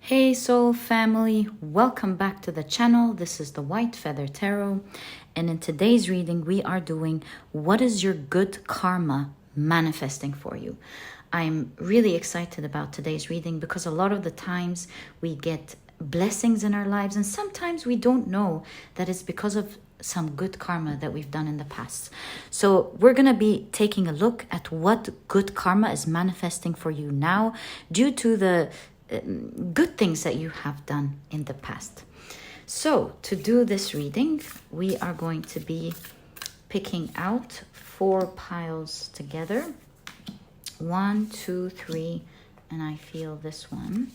Hey soul family, welcome back to the channel. This is the White Feather Tarot, and in today's reading we are doing what is your good karma manifesting for you. I'm really excited about today's reading because a lot of the times we get blessings in our lives and sometimes we don't know that it's because of some good karma that we've done in the past. So we're going to be taking a look at what good karma is manifesting for you now due to the good things that you have done in the past. So to do this reading, we are going to be picking out 4 piles together. 1, 2, 3, and I feel this one,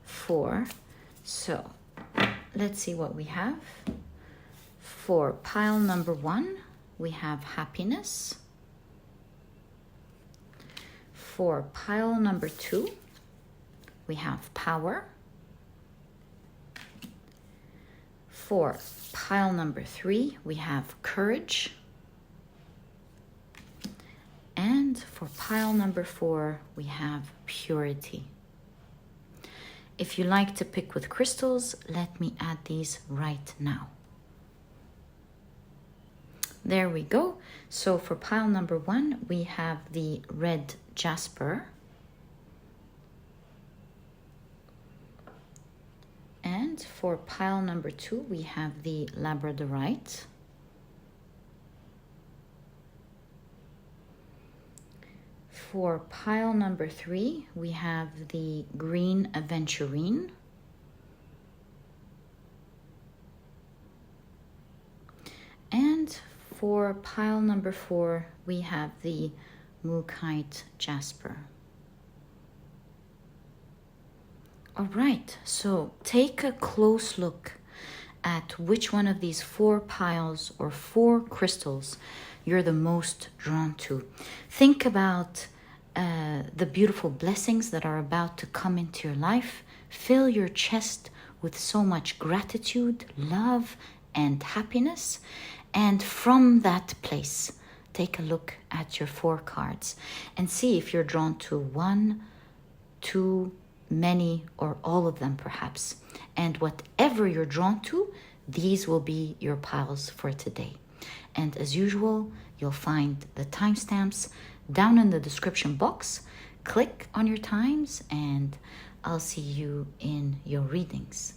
4. So let's see what we have. For pile number 1, we have happiness. For pile number 2, we have power. For pile number 3, we have courage. And for pile number 4, we have purity. If you like to pick with crystals, let me add these right now. There we go. So for pile number 1, we have the red Jasper. And for pile number 2, we have the Labradorite. For pile number 3, we have the green Aventurine. And for pile number 4, we have the Mookaite Jasper. All right, so take a close look at which one of these 4 piles or 4 crystals you're the most drawn to. Think about the beautiful blessings that are about to come into your life. Fill your chest with so much gratitude, love, and happiness. And from that place, take a look at your 4 cards and see if you're drawn to 1, 2, many, or all of them perhaps. And whatever you're drawn to, these will be your piles for today. And as usual, you'll find the timestamps down in the description box. Click on your times and I'll see you in your readings.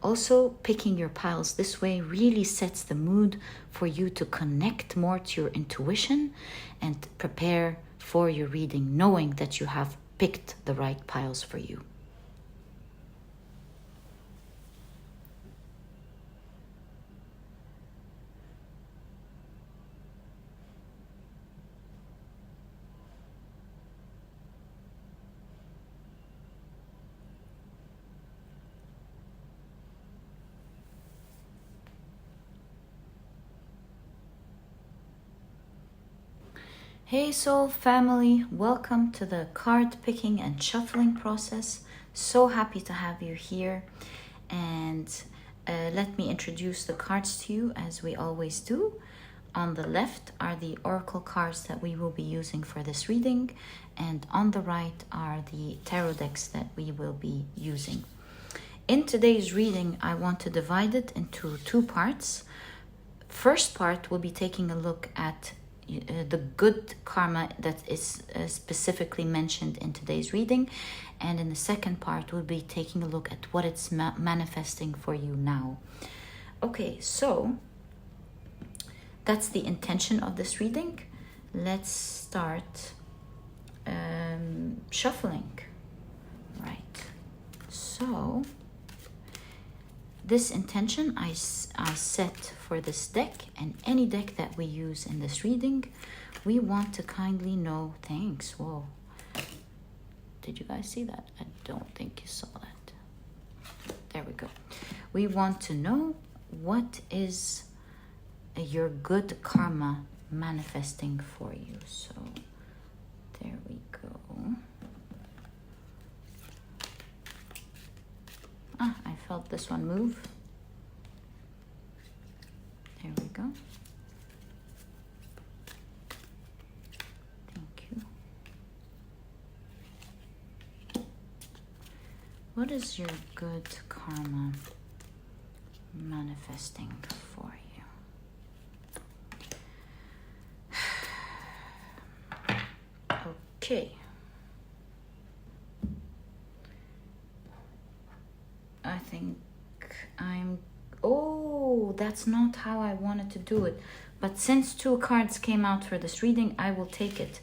Also, picking your piles this way really sets the mood for you to connect more to your intuition and prepare for your reading, knowing that you have picked the right piles for you. Hey soul family, welcome to the card picking and shuffling process. So happy to have you here, and let me introduce the cards to you as we always do. On the left are the oracle cards that we will be using for this reading, and on the right are the tarot decks that we will be using. In today's reading, I want to divide it into 2 parts. First part, we'll be taking a look at the good karma that is specifically mentioned in today's reading, and in the second part we'll be taking a look at what it's manifesting for you now. Okay, so that's the intention of this reading. Let's start shuffling. Right, so this intention I set for this deck and any deck that we use in this reading. We want to kindly know, thanks, whoa, did you guys see that? I don't think you saw that. There we go. We want to know what is your good karma manifesting for you. So there we go. I felt this one move. There we go. Thank you. What is your good karma manifesting for you? Okay. I think oh, that's not how I wanted to do it. But since 2 cards came out for this reading, I will take it.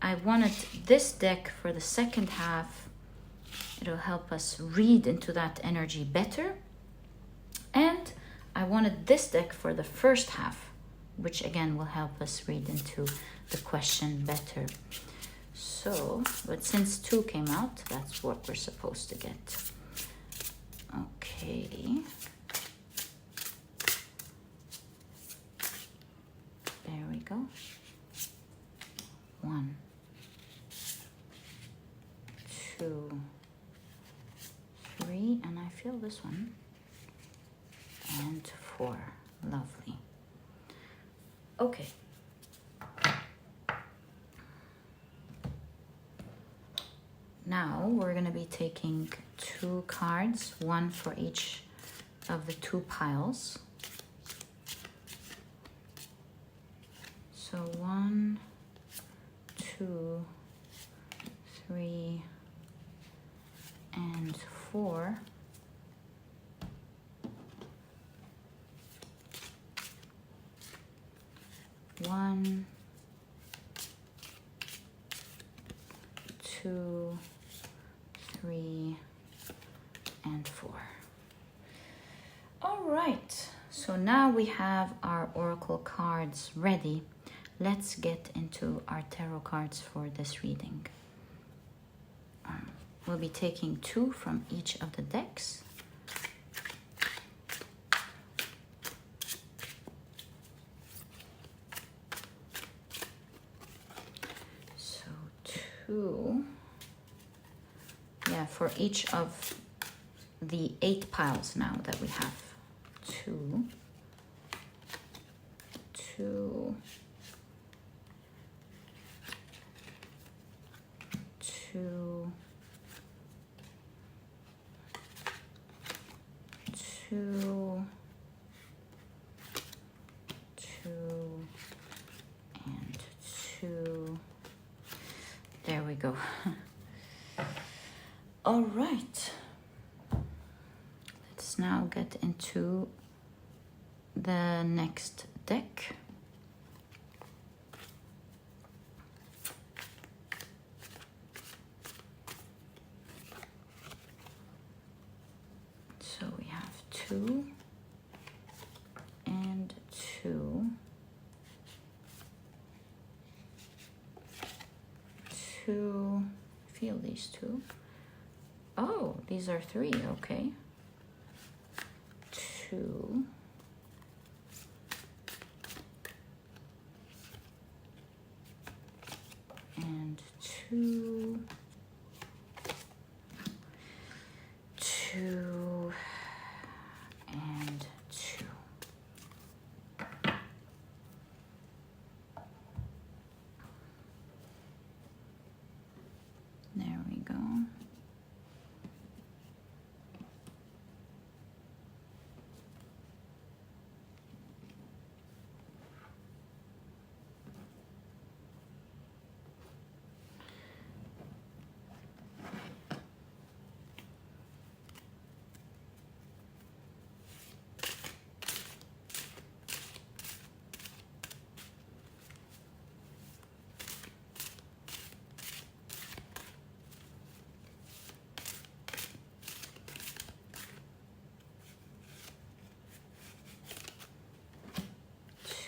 I wanted this deck for the second half. It'll help us read into that energy better. And I wanted this deck for the first half, which again will help us read into the question better. So, but since 2 came out, that's what we're supposed to get. Okay. There we go. 1, 2, 3, and I feel this one. And 4. Lovely. Okay. Now we're going to be taking 2 cards, 1 for each of the 2 piles. So 1, 2, 3, and 4. One, 2, 3, and 4. All right, so now we have our oracle cards ready. Let's get into our tarot cards for this reading. We'll be taking 2 from each of the decks. So 2, yeah, for each of the 8 piles now that we have. 2, 2, 2, 2, 2, and 2. There we go. All right. Let's now get into the next deck. So we have 2 and 2, 2. Feel these 2. Oh, these are 3. Okay. 2, and 2, 2, and 2. There we go.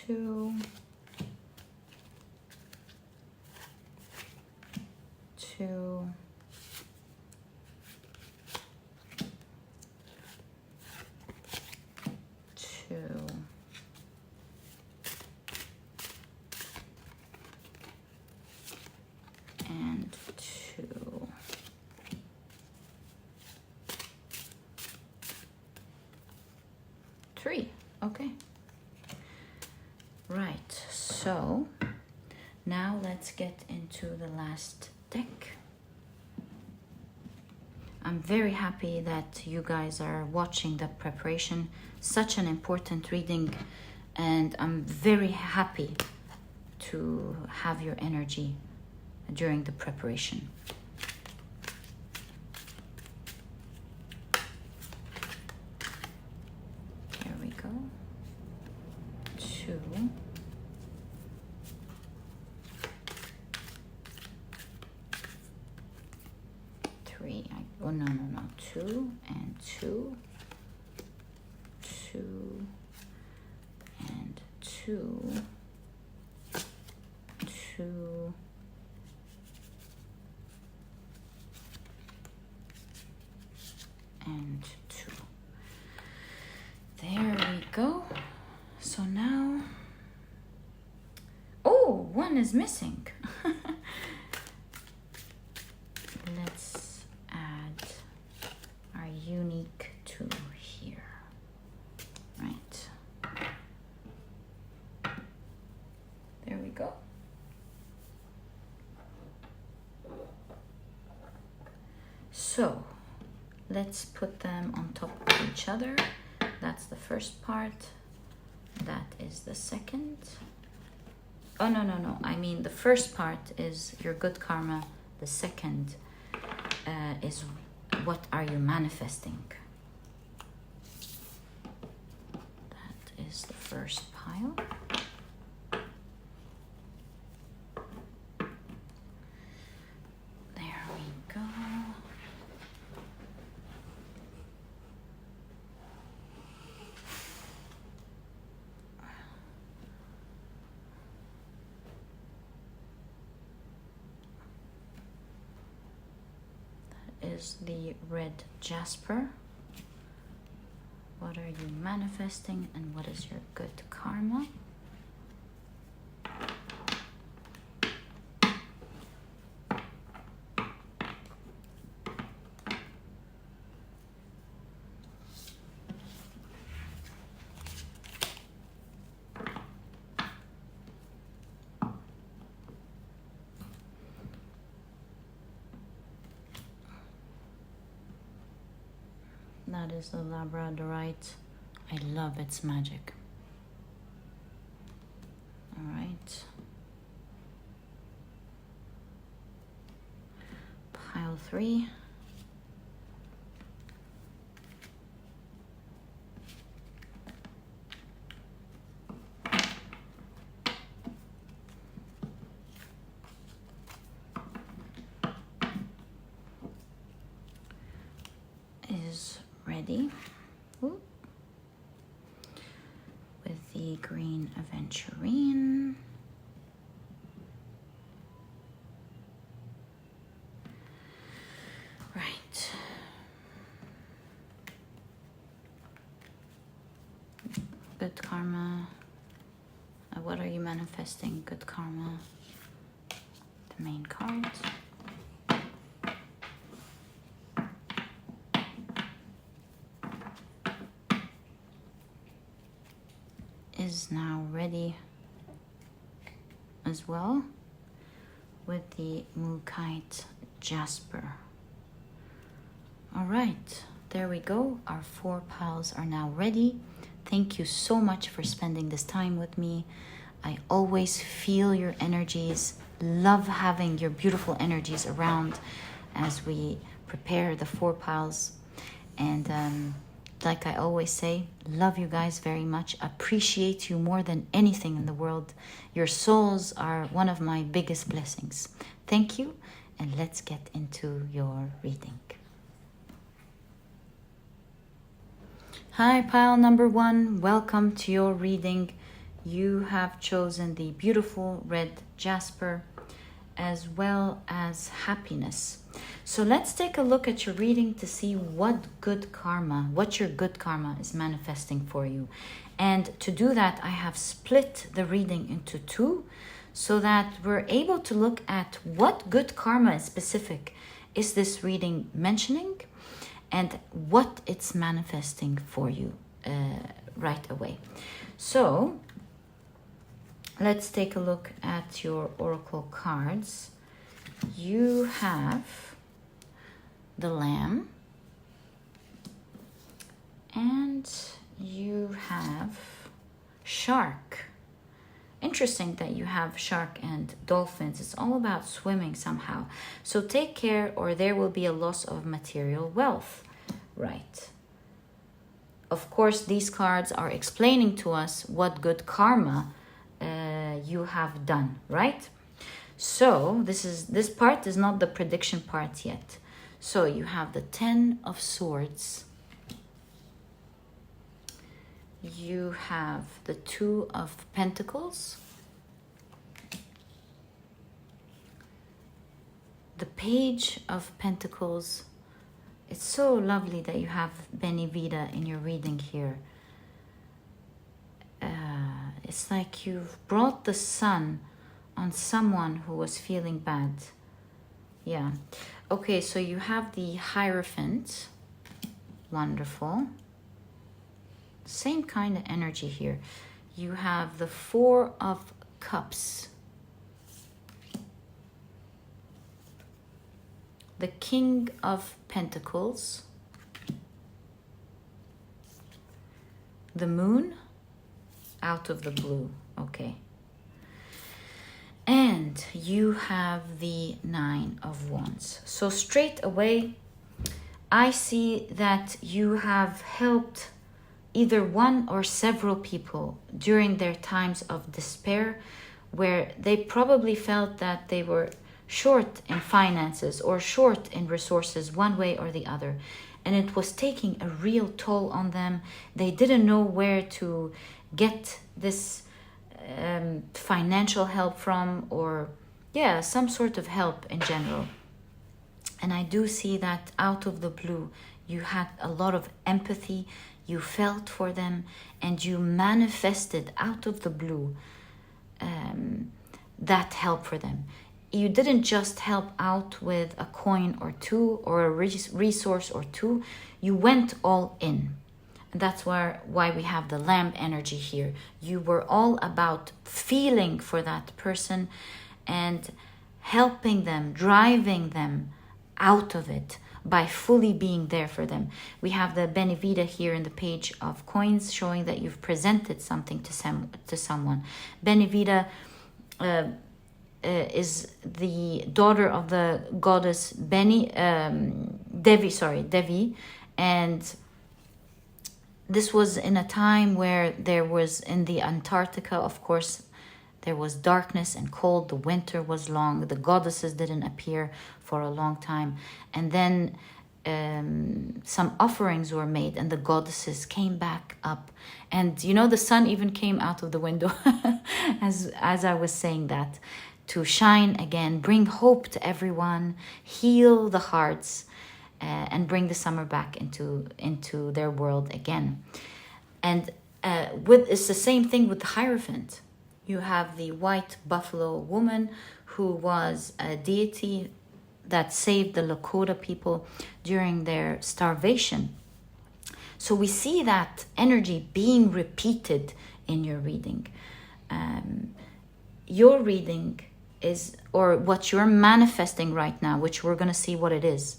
Two, 2, 2, and 2. Three. Okay. Right, so now let's get into the last deck. I'm very happy that you guys are watching the preparation. Such an important reading, and I'm very happy to have your energy during the preparation. Here we go. 2. Oh, no, 2 and 2, 2 and 2, 2 and 2. There we go. So now, oh, 1 is missing. Let's add our unique 2 here. Right. There we go. So let's put them on top of each other. That's the first part. That is the second. Oh, no. I mean, the first part is your good karma. The second is what are you manifesting? That is the first pile. There we go. Is the red Jasper. What are you manifesting and what is your good karma? That is the Labradorite. I love its magic. All right. Pile 3. Is ready. Ooh. With the green Aventurine. Right. Good karma. What are you manifesting? Good karma. The main card. Is now ready as well with the Mookaite Jasper. All right, there we go. Our 4 piles are now ready. Thank you so much for spending this time with me. I always feel your energies, love having your beautiful energies around as we prepare the 4 piles. And like I always say, love you guys very much. Appreciate you more than anything in the world. Your souls are one of my biggest blessings. Thank you, and let's get into your reading. Hi, pile number 1. Welcome to your reading. You have chosen the beautiful red Jasper as well as happiness. So let's take a look at your reading to see what your good karma is manifesting for you. And to do that, I have split the reading into 2 so that we're able to look at what good karma specific is this reading mentioning and what it's manifesting for you right away. So let's take a look at your oracle cards. You have the Lamb, And you have shark. Interesting that you have shark and dolphins. It's all about swimming somehow. So take care or there will be a loss of material wealth. Right. Of course, these cards are explaining to us what good karma you have done, right? So this part is not the prediction part yet. So you have the 10 of Swords. You have the 2 of Pentacles. The Page of Pentacles. It's so lovely that you have Benevida in your reading here. It's like you've brought the sun on someone who was feeling bad. Yeah. Okay, so you have the Hierophant. Wonderful. Same kind of energy here. You have the 4 of Cups. The King of Pentacles. The Moon. Out of the blue. Okay. And you have the 9 of Wands. So straight away, I see that you have helped either one or several people during their times of despair, where they probably felt that they were short in finances or short in resources one way or the other. And it was taking a real toll on them. They didn't know where to get this financial help from, or some sort of help in general. And I do see that out of the blue, you had a lot of empathy, you felt for them, and you manifested out of the blue that help for them. You didn't just help out with a coin or two or a resource or two, you went all in. And that's why we have the lamb energy here. You were all about feeling for that person and helping them, driving them out of it by fully being there for them. We have the Benevida here in the Page of Coins, showing that you've presented something to someone. Benevida is the daughter of the goddess Devi, and this was in a time where there was, in the Antarctica, of course, there was darkness and cold. The winter was long. The goddesses didn't appear for a long time. And then some offerings were made and the goddesses came back up. And, the sun even came out of the window as I was saying that, to shine again, bring hope to everyone, heal the hearts, and bring the summer back into their world again. And it's the same thing with the Hierophant. You have the white buffalo woman who was a deity that saved the Lakota people during their starvation. So we see that energy being repeated in your reading. Your reading is, or what you're manifesting right now, which we're going to see what it is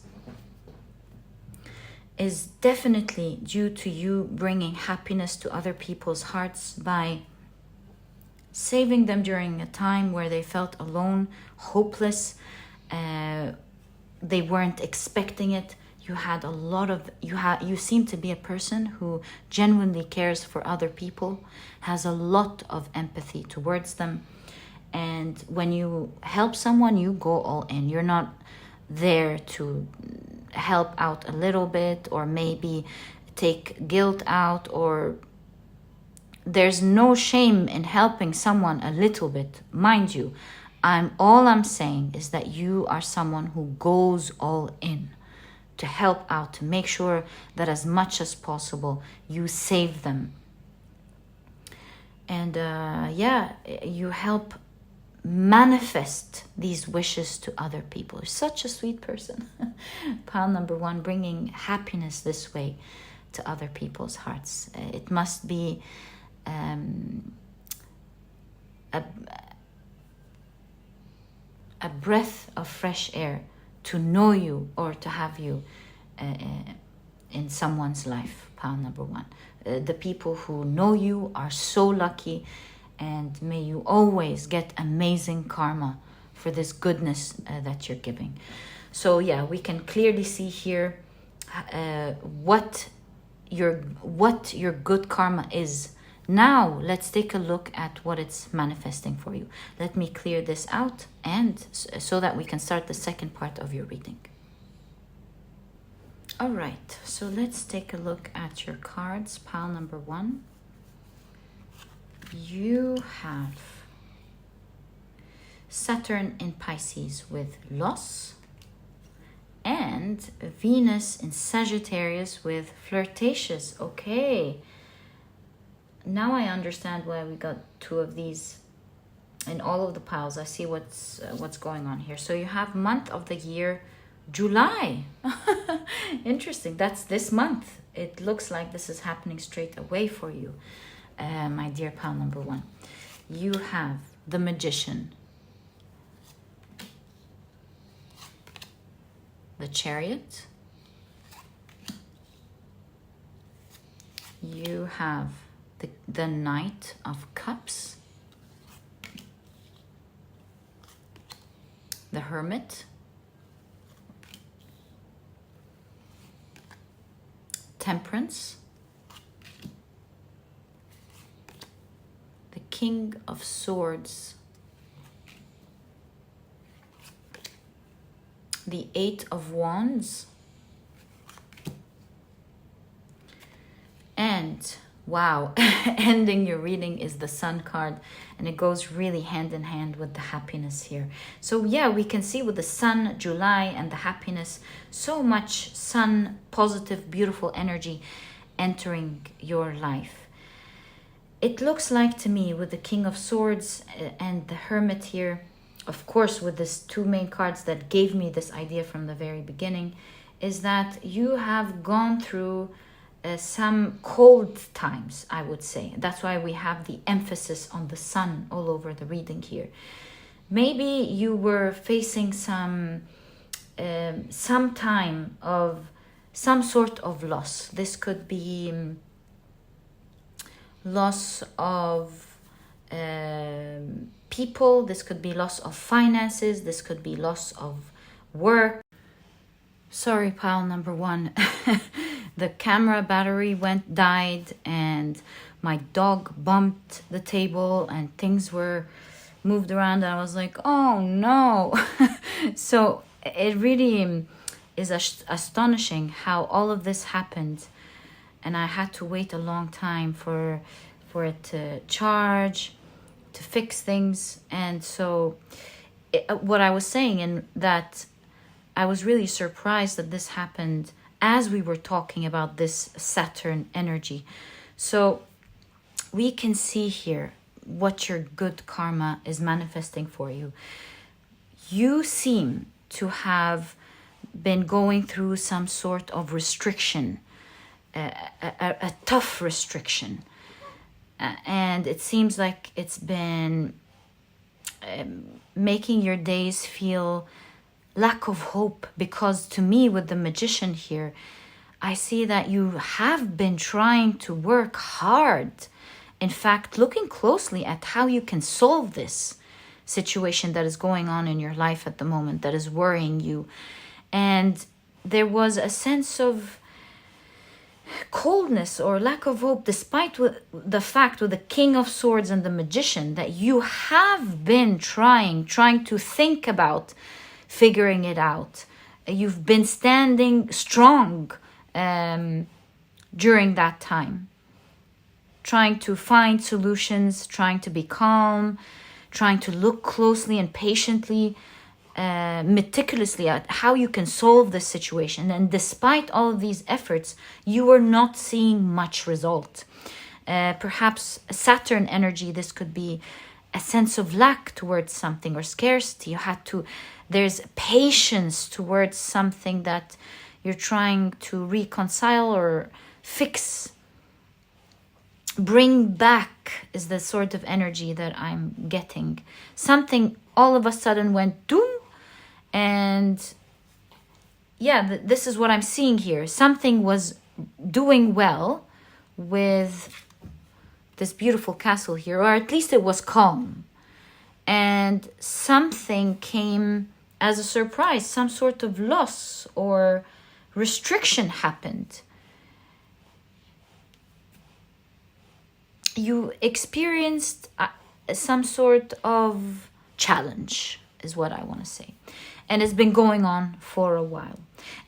definitely due to you bringing happiness to other people's hearts by saving them during a time where they felt alone, hopeless. They weren't expecting it. You seem to be a person who genuinely cares for other people, has a lot of empathy towards them. And when you help someone, you go all in. You're not there to help out a little bit or maybe take guilt out, or there's no shame in helping someone a little bit. Mind you, all I'm saying is that you are someone who goes all in to help out, to make sure that as much as possible you save them. And you help manifest these wishes to other people. You're such a sweet person. Pile number 1, bringing happiness this way to other people's hearts. It must be a breath of fresh air to know you or to have you in someone's life, pile number 1. The people who know you are so lucky, and may you always get amazing karma for this goodness that you're giving. So yeah, we can clearly see here what your good karma is. Now let's take a look at what it's manifesting for you. Let me clear this out, and so that we can start the second part of your reading. All right, so let's take a look at your cards. Pile number 1. You have Saturn in Pisces with loss, and Venus in Sagittarius with flirtatious. Okay, now I understand why we got 2 of these in all of the piles. I see what's going on here. So you have month of the year, July. Interesting. That's this month. It looks like this is happening straight away for you, my dear pile number 1. You have the Magician, the Chariot, you have the Knight of Cups, the Hermit, Temperance, the King of Swords, the 8 of Wands, and wow, ending your reading is the Sun card, and it goes really hand in hand with the happiness here. So yeah, we can see with the Sun, July, and the happiness, so much sun, positive, beautiful energy entering your life. It looks like to me with the King of Swords and the Hermit here, of course with these 2 main cards that gave me this idea from the very beginning, is that you have gone through some cold times, I would say. That's why we have the emphasis on the sun all over the reading here. Maybe you were facing some time of some sort of loss. This could be loss of people, this could be loss of finances, this could be loss of work. Sorry, pile number 1. The camera battery died, and my dog bumped the table and things were moved around, and I was like, oh no. So it really is astonishing how all of this happened, and I had to wait a long time for it to charge, to fix things. And so what I was saying, and that I was really surprised that this happened as we were talking about this Saturn energy. So we can see here what your good karma is manifesting for you. You seem to have been going through some sort of restriction, a tough restriction. And it seems like it's been making your days feel lack of hope, because to me with the Magician here, I see that you have been trying to work hard. In fact, looking closely at how you can solve this situation that is going on in your life at the moment that is worrying you. And there was a sense of coldness or lack of hope, despite the fact with the King of Swords and the Magician that you have been trying to think about figuring it out. You've been standing strong during that time, trying to find solutions, trying to be calm, trying to look closely and patiently, meticulously at how you can solve this situation. And despite all of these efforts, you are not seeing much result. Perhaps Saturn energy, this could be a sense of lack towards something or scarcity. There's patience towards something that you're trying to reconcile or fix. Bring back is the sort of energy that I'm getting. Something all of a sudden went doom, and yeah, this is what I'm seeing here. Something was doing well with this beautiful castle here, or at least it was calm. And something came as a surprise, some sort of loss or restriction happened. You experienced some sort of challenge, is what I want to say. And it's been going on for a while.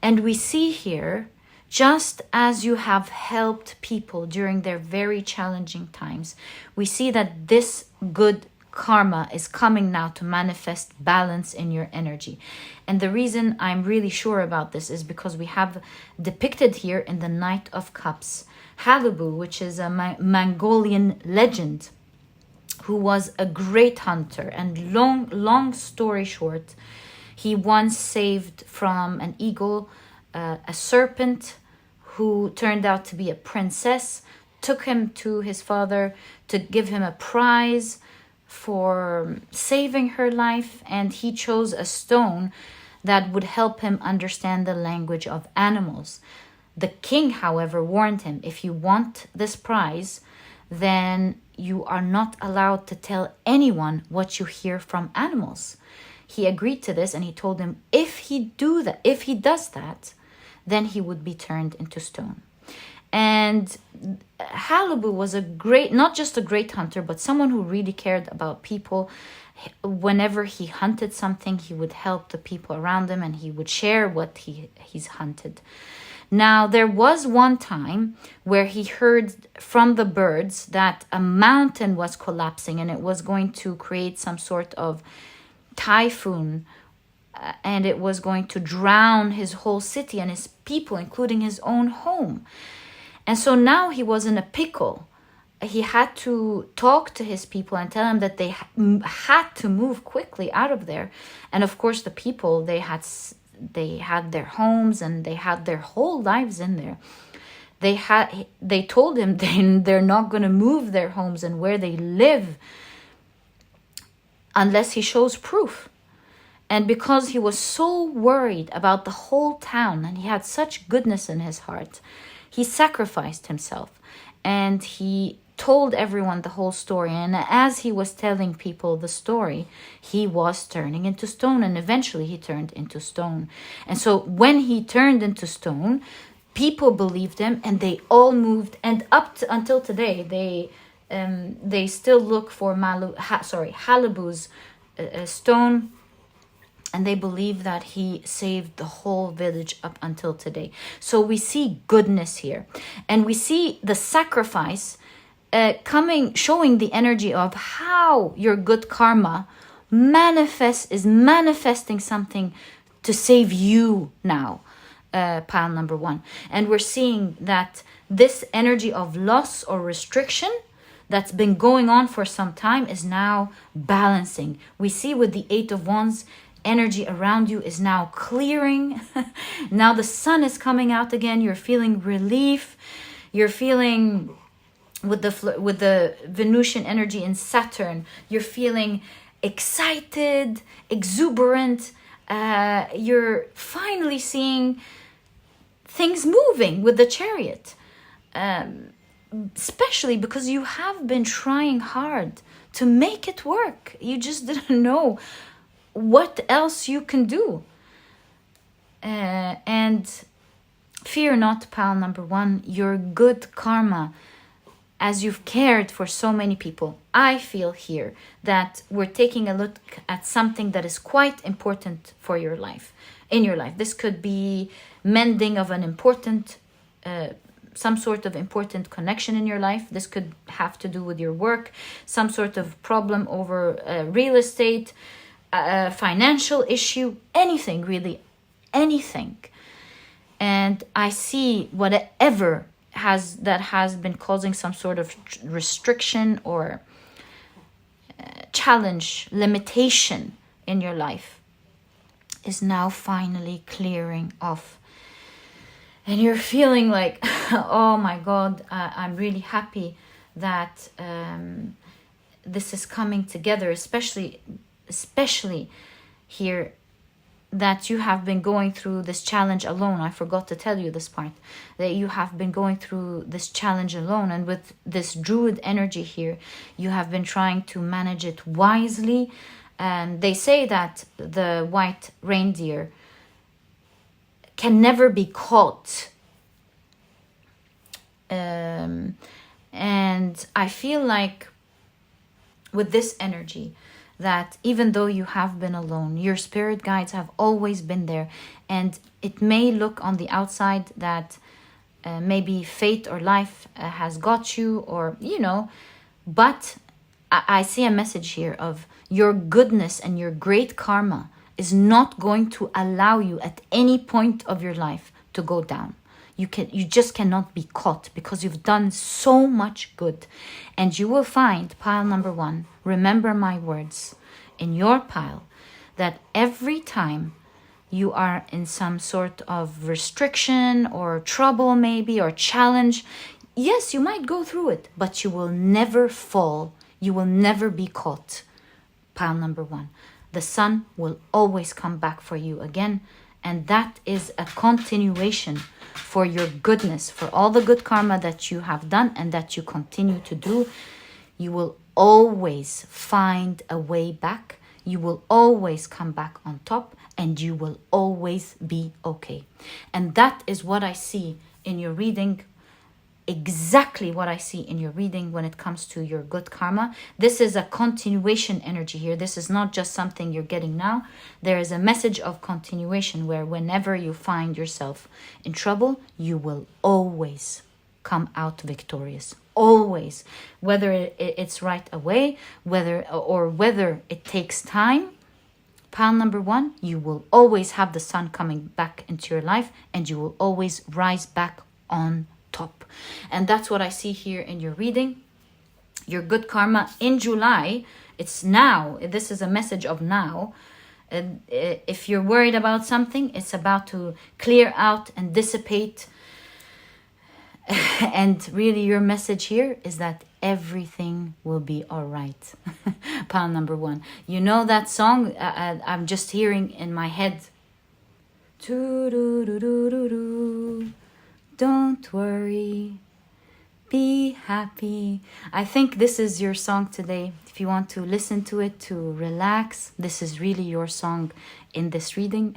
And we see here, just as you have helped people during their very challenging times, we see that this good karma is coming now to manifest balance in your energy. And the reason I'm really sure about this is because we have depicted here in the Knight of Cups, Halibu, which is a Mongolian legend, who was a great hunter. And long story short, he once saved from an eagle a serpent who turned out to be a princess, took him to his father to give him a prize for saving her life, and he chose a stone that would help him understand the language of animals. The king, however, warned him, if you want this prize, then you are not allowed to tell anyone what you hear from animals. He agreed to this, and he told him if he does that, then he would be turned into stone. And Halibu was not just a great hunter, but someone who really cared about people. Whenever he hunted something, he would help the people around him, and he would share what he's hunted. Now, there was one time where he heard from the birds that a mountain was collapsing and it was going to create some sort of typhoon, and it was going to drown his whole city and his people, including his own home. And so now he was in a pickle. He had to talk to his people and tell them that they had to move quickly out of there. And of course, the people, they had their homes and they had their whole lives in there. They told him they're not going to move their homes and where they live unless he shows proof. And because he was so worried about the whole town and he had such goodness in his heart, he sacrificed himself and he told everyone the whole story. And as he was telling people the story, he was turning into stone, and eventually he turned into stone. And so when he turned into stone, people believed him and they all moved. And until today, they still look for Halibu's stone. And they believe that he saved the whole village up until today. So we see goodness here. And we see the sacrifice showing the energy of how your good karma is manifesting something to save you now. Pile number 1. And we're seeing that this energy of loss or restriction that's been going on for some time is now balancing. We see with the 8 of Wands, energy around you is now clearing. Now the sun is coming out again. You're feeling relief. You're feeling with the Venusian energy in Saturn, you're feeling excited, exuberant. You're finally seeing things moving with the Chariot, especially because you have been trying hard to make it work. You just didn't know what else you can do. And fear not, pile number 1, your good karma, as you've cared for so many people. I feel here that we're taking a look at something that is quite important for your life, in your life. This could be mending of an important, some sort of important connection in your life. This could have to do with your work, some sort of problem over real estate, a financial issue, anything really, anything. And I see whatever has been causing some sort of restriction or challenge, limitation in your life is now finally clearing off. And you're feeling like, oh my God, I'm really happy that this is coming together, especially here that you have been going through this challenge alone. I forgot to tell you this part, that you have been going through this challenge alone, and with this druid energy here, you have been trying to manage it wisely. And they say that the white reindeer can never be caught. And I feel like with this energy, that even though you have been alone, your spirit guides have always been there. And it may look on the outside that maybe fate or life has got you, or, you know, but I see a message here of your goodness and your great karma is not going to allow you at any point of your life to go down. You just cannot be caught, because you've done so much good. And you will find, pile number 1, remember my words in your pile, that every time you are in some sort of restriction or trouble maybe, or challenge, yes, you might go through it, but you will never fall. You will never be caught. Pile number 1. The sun will always come back for you again. And that is a continuation for your goodness, for all the good karma that you have done and that you continue to do. You will always find a way back. You will always come back on top, and you will always be okay. And that is what I see in your reading. Exactly what I see in your reading when it comes to your good karma. This is a continuation energy here. This is not just something you're getting now. There is a message of continuation, where whenever you find yourself in trouble, you will always come out victorious. Always. Whether it's right away, whether it takes time. Pile number 1, you will always have the sun coming back into your life, and you will always rise back on top. And that's what I see here in your reading. Your good karma in July, it's now. This is a message of now. If you're worried about something, it's about to clear out and dissipate. And really your message here is that everything will be all right. Pile number 1. You know that song I'm just hearing in my head. Don't worry, be happy. I think this is your song today. If you want to listen to it to relax, this is really your song in this reading.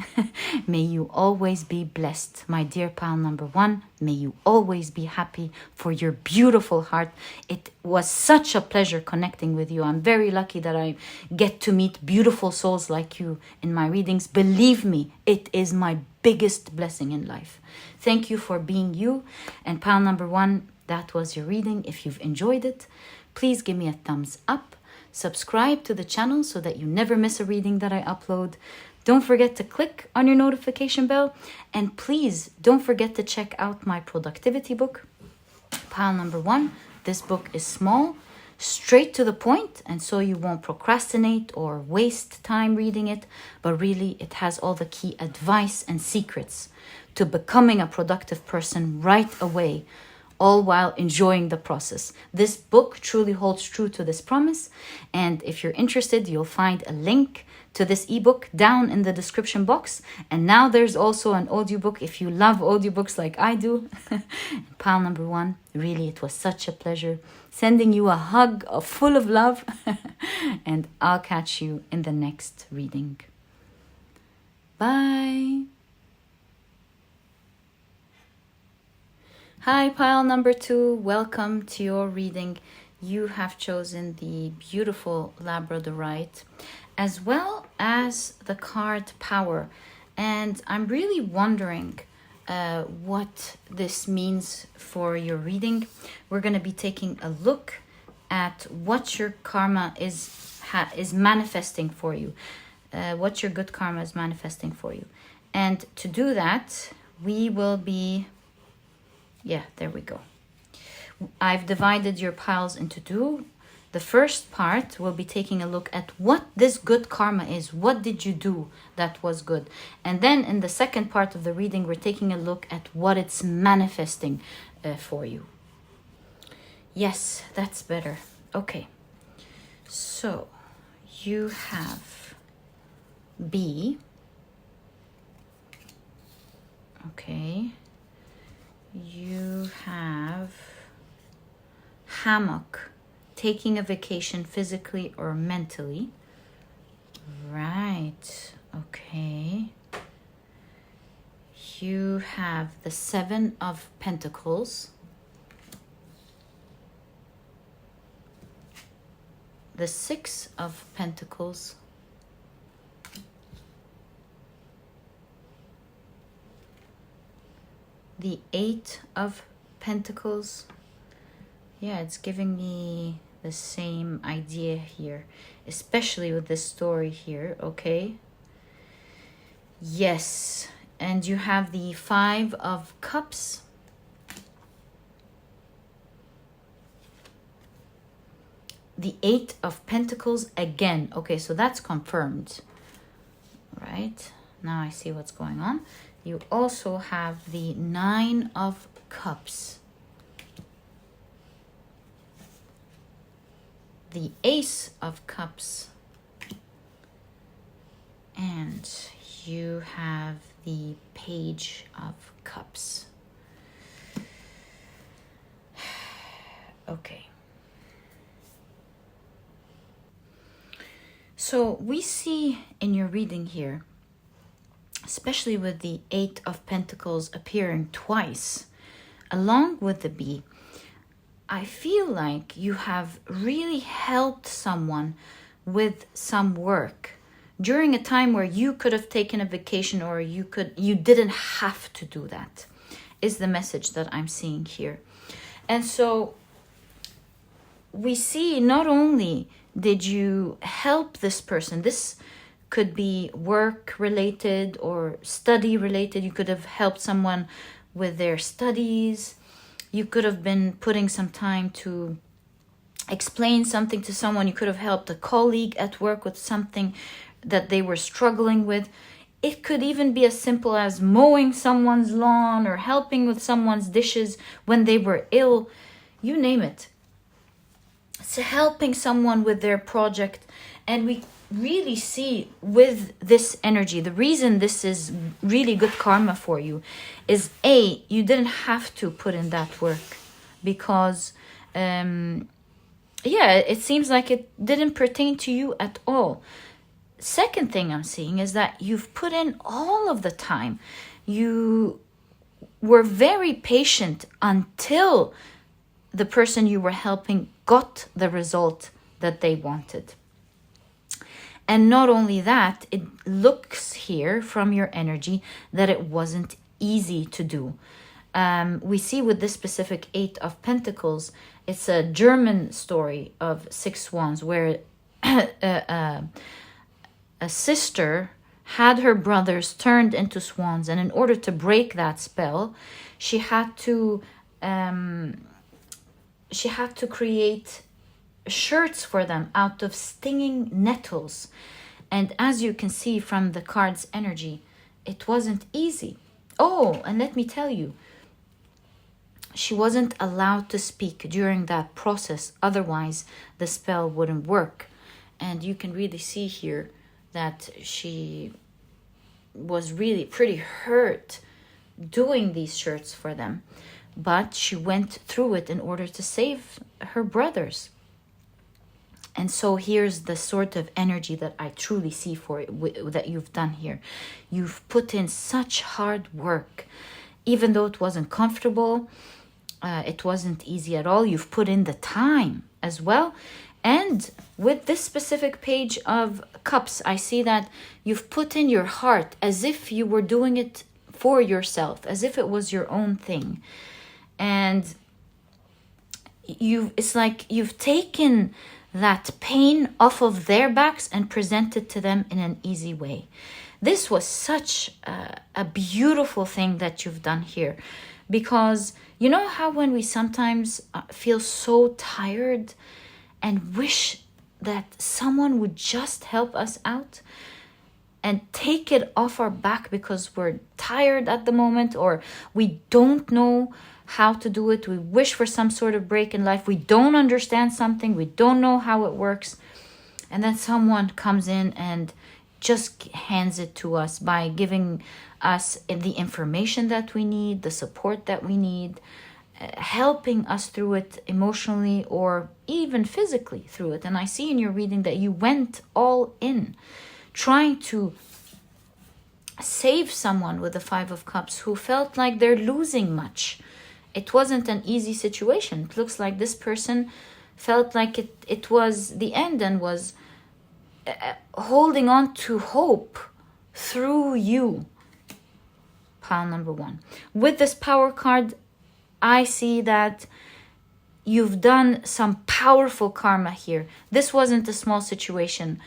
May you always be blessed, my dear pile number 1. May you always be happy for your beautiful heart. It was such a pleasure connecting with you. I'm very lucky that I get to meet beautiful souls like you in my readings. Believe me, it is my biggest blessing in life. Thank you for being you. And pile number 1, that was your reading. If you've enjoyed it, please give me a thumbs up. Subscribe to the channel so that you never miss a reading that I upload. Don't forget to click on your notification bell. And please don't forget to check out my productivity book. Pile number 1, this book is small, straight to the point, and so you won't procrastinate or waste time reading it, but really it has all the key advice and secrets to becoming a productive person right away, all while enjoying the process. This book truly holds true to this promise, and if you're interested, you'll find a link to this ebook down in the description box. And now there's also an audiobook if you love audiobooks like I do. Pile number 1, really it was such a pleasure sending you a hug full of love. And I'll catch you in the next reading. Bye. Hi, pile number 2. Welcome to your reading. You have chosen the beautiful Labradorite, as well as the card Power. And I'm really wondering what this means for your reading. We're going to be taking a look at what your karma is manifesting for you. What your good karma is manifesting for you. And to do that, we will be... Yeah, there we go. I've divided your piles into 2. The first part will be taking a look at what this good karma is. What did you do that was good? And then in the second part of the reading, we're taking a look at what it's manifesting for you. Yes, that's better. Okay. So you have B, Okay. You have hammock, taking a vacation physically or mentally. Right. Okay. You have the 7 of Pentacles, the 6 of Pentacles, the 8 of Pentacles. Yeah, it's giving me the same idea here, especially with this story here, okay? Yes, and you have the 5 of Cups, the 8 of Pentacles again. Okay, so that's confirmed, right? Now I see what's going on. You also have the 9 of Cups, the Ace of Cups, and you have the Page of Cups. Okay. So we see in your reading here, especially with the 8 of Pentacles appearing twice, along with the bee, I feel like you have really helped someone with some work during a time where you could have taken a vacation, or you didn't have to do that, is the message that I'm seeing here. And so we see not only did you help this person, this could be work related or study related. You could have helped someone with their studies. You could have been putting some time to explain something to someone. You could have helped a colleague at work with something that they were struggling with. It could even be as simple as mowing someone's lawn or helping with someone's dishes when they were ill. You name it. So helping someone with their project. And we really see with this energy, the reason this is really good karma for you is you didn't have to put in that work, because it seems like it didn't pertain to you at all. Second thing I'm seeing is that you've put in all of the time. You were very patient until the person you were helping got the result that they wanted. And not only that, it looks here from your energy that it wasn't easy to do. We see with this specific 8 of Pentacles, it's a German story of 6 swans where a sister had her brothers turned into swans, and in order to break that spell, she had to create shirts for them out of stinging nettles. And as you can see from the card's energy, it wasn't easy. Oh, and let me tell you, she wasn't allowed to speak during that process, otherwise the spell wouldn't work. And you can really see here that she was really pretty hurt doing these shirts for them, but she went through it in order to save her brothers. And so here's the sort of energy that I truly see for it, that you've done here. You've put in such hard work, even though it wasn't comfortable, it wasn't easy at all. You've put in the time as well. And with this specific Page of Cups, I see that you've put in your heart as if you were doing it for yourself, as if it was your own thing. And it's like you've taken that pain off of their backs and presented to them in an easy way. This was such a beautiful thing that you've done here, because you know how when we sometimes feel so tired and wish that someone would just help us out and take it off our back because we're tired at the moment, or we don't know how to do it. We wish for some sort of break in life. We don't understand something. We don't know how it works. And then someone comes in and just hands it to us by giving us the information that we need, the support that we need, helping us through it emotionally or even physically through it. And I see in your reading that you went all in, trying to save someone with the Five of Cups who felt like they're losing much. It wasn't an easy situation. It looks like this person felt like it was the end and was holding on to hope through you. Pile number 1. With this Power card, I see that you've done some powerful karma here. This wasn't a small situation.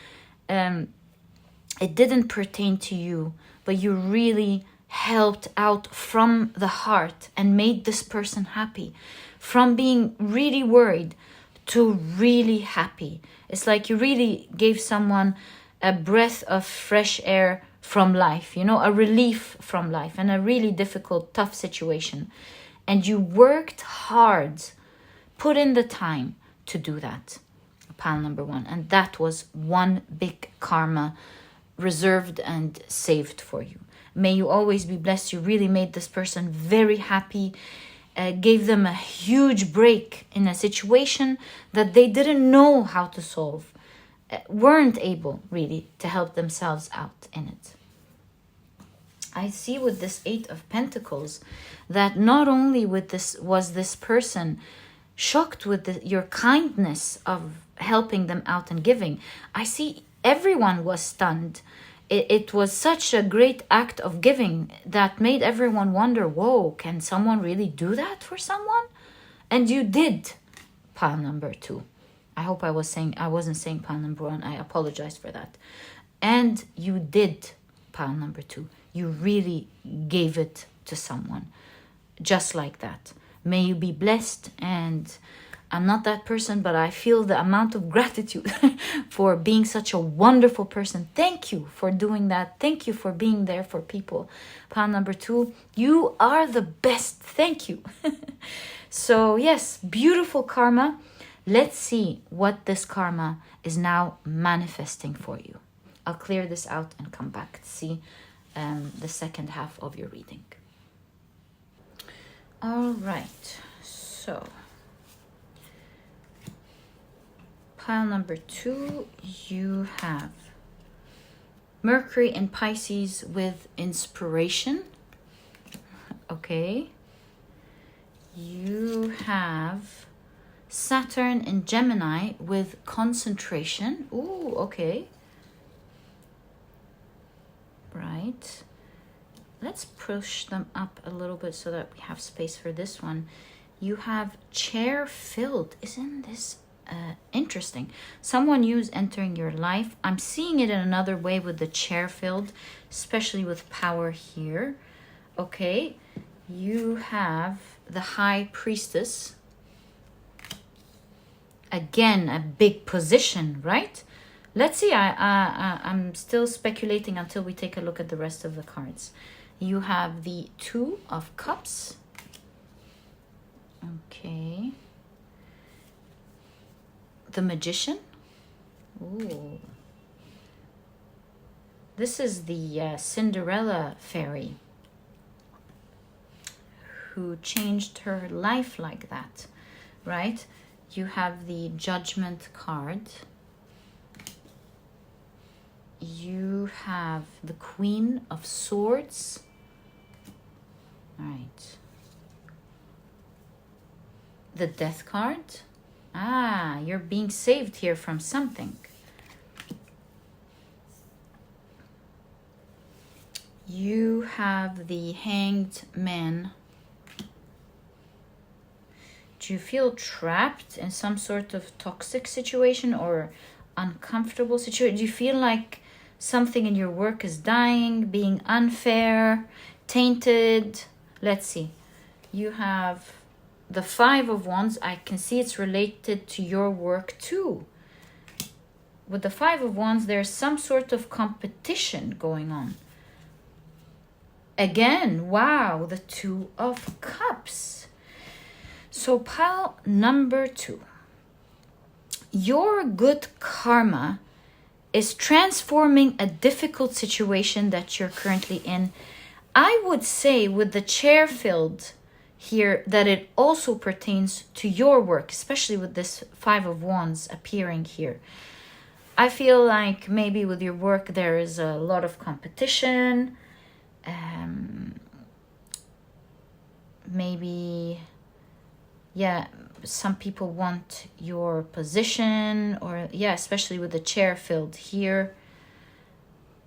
It didn't pertain to you, but you really helped out from the heart and made this person happy. From being really worried to really happy. It's like you really gave someone a breath of fresh air from life, you know, a relief from life and a really difficult, tough situation. And you worked hard, put in the time to do that. Pile number 1. And that was one big karma reserved and saved for you. May you always be blessed. You really made this person very happy, gave them a huge break in a situation that they didn't know how to solve, weren't able really to help themselves out in it. I see with this 8 of Pentacles that not only with this was this person shocked with your kindness of helping them out and giving. I see everyone was stunned. It was such a great act of giving that made everyone wonder, whoa, can someone really do that for someone? And you did. Pile number 2. I hope I wasn't saying pile number 1. I apologize for that. And you did. Pile number 2. You really gave it to someone. Just like that. May you be blessed. And I'm not that person, but I feel the amount of gratitude for being such a wonderful person. Thank you for doing that. Thank you for being there for people. Pile number 2, you are the best. Thank you. So yes, beautiful karma. Let's see what this karma is now manifesting for you. I'll clear this out and come back to see the second half of your reading. All right, so pile number 2, you have Mercury in Pisces with inspiration. Okay. You have Saturn in Gemini with concentration. Ooh, okay. Right. Let's push them up a little bit so that we have space for this one. You have chair filled. Isn't this interesting? Someone new entering your life. I'm seeing it in another way with the chair filled, especially with power here. Okay. You have the High Priestess. Again, a big position, right? Let's see. I'm still speculating until we take a look at the rest of the cards. You have the 2 of Cups. Okay. The Magician. Ooh. This is the Cinderella fairy who changed her life like that, right? You have the Judgment card. You have the Queen of Swords. All right. The Death card. Ah, you're being saved here from something. You have the Hanged Man. Do you feel trapped in some sort of toxic situation or uncomfortable situation? Do you feel like something in your work is dying, being unfair, tainted? Let's see. You have the 5 of Wands. I can see it's related to your work too. With the 5 of Wands, there's some sort of competition going on. Again, wow, the 2 of Cups. So pile number 2. Your good karma is transforming a difficult situation that you're currently in. I would say with the chair filled here that it also pertains to your work, especially with this Five of Wands appearing here. I feel like maybe with your work there is a lot of competition. Maybe, yeah, some people want your position, or yeah, especially with the chair filled here.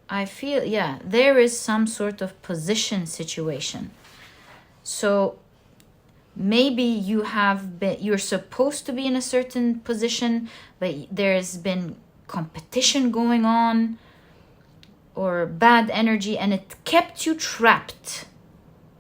I feel, yeah, there is some sort of position situation. So maybe you're supposed to be in a certain position, but there's been competition going on or bad energy, and it kept you trapped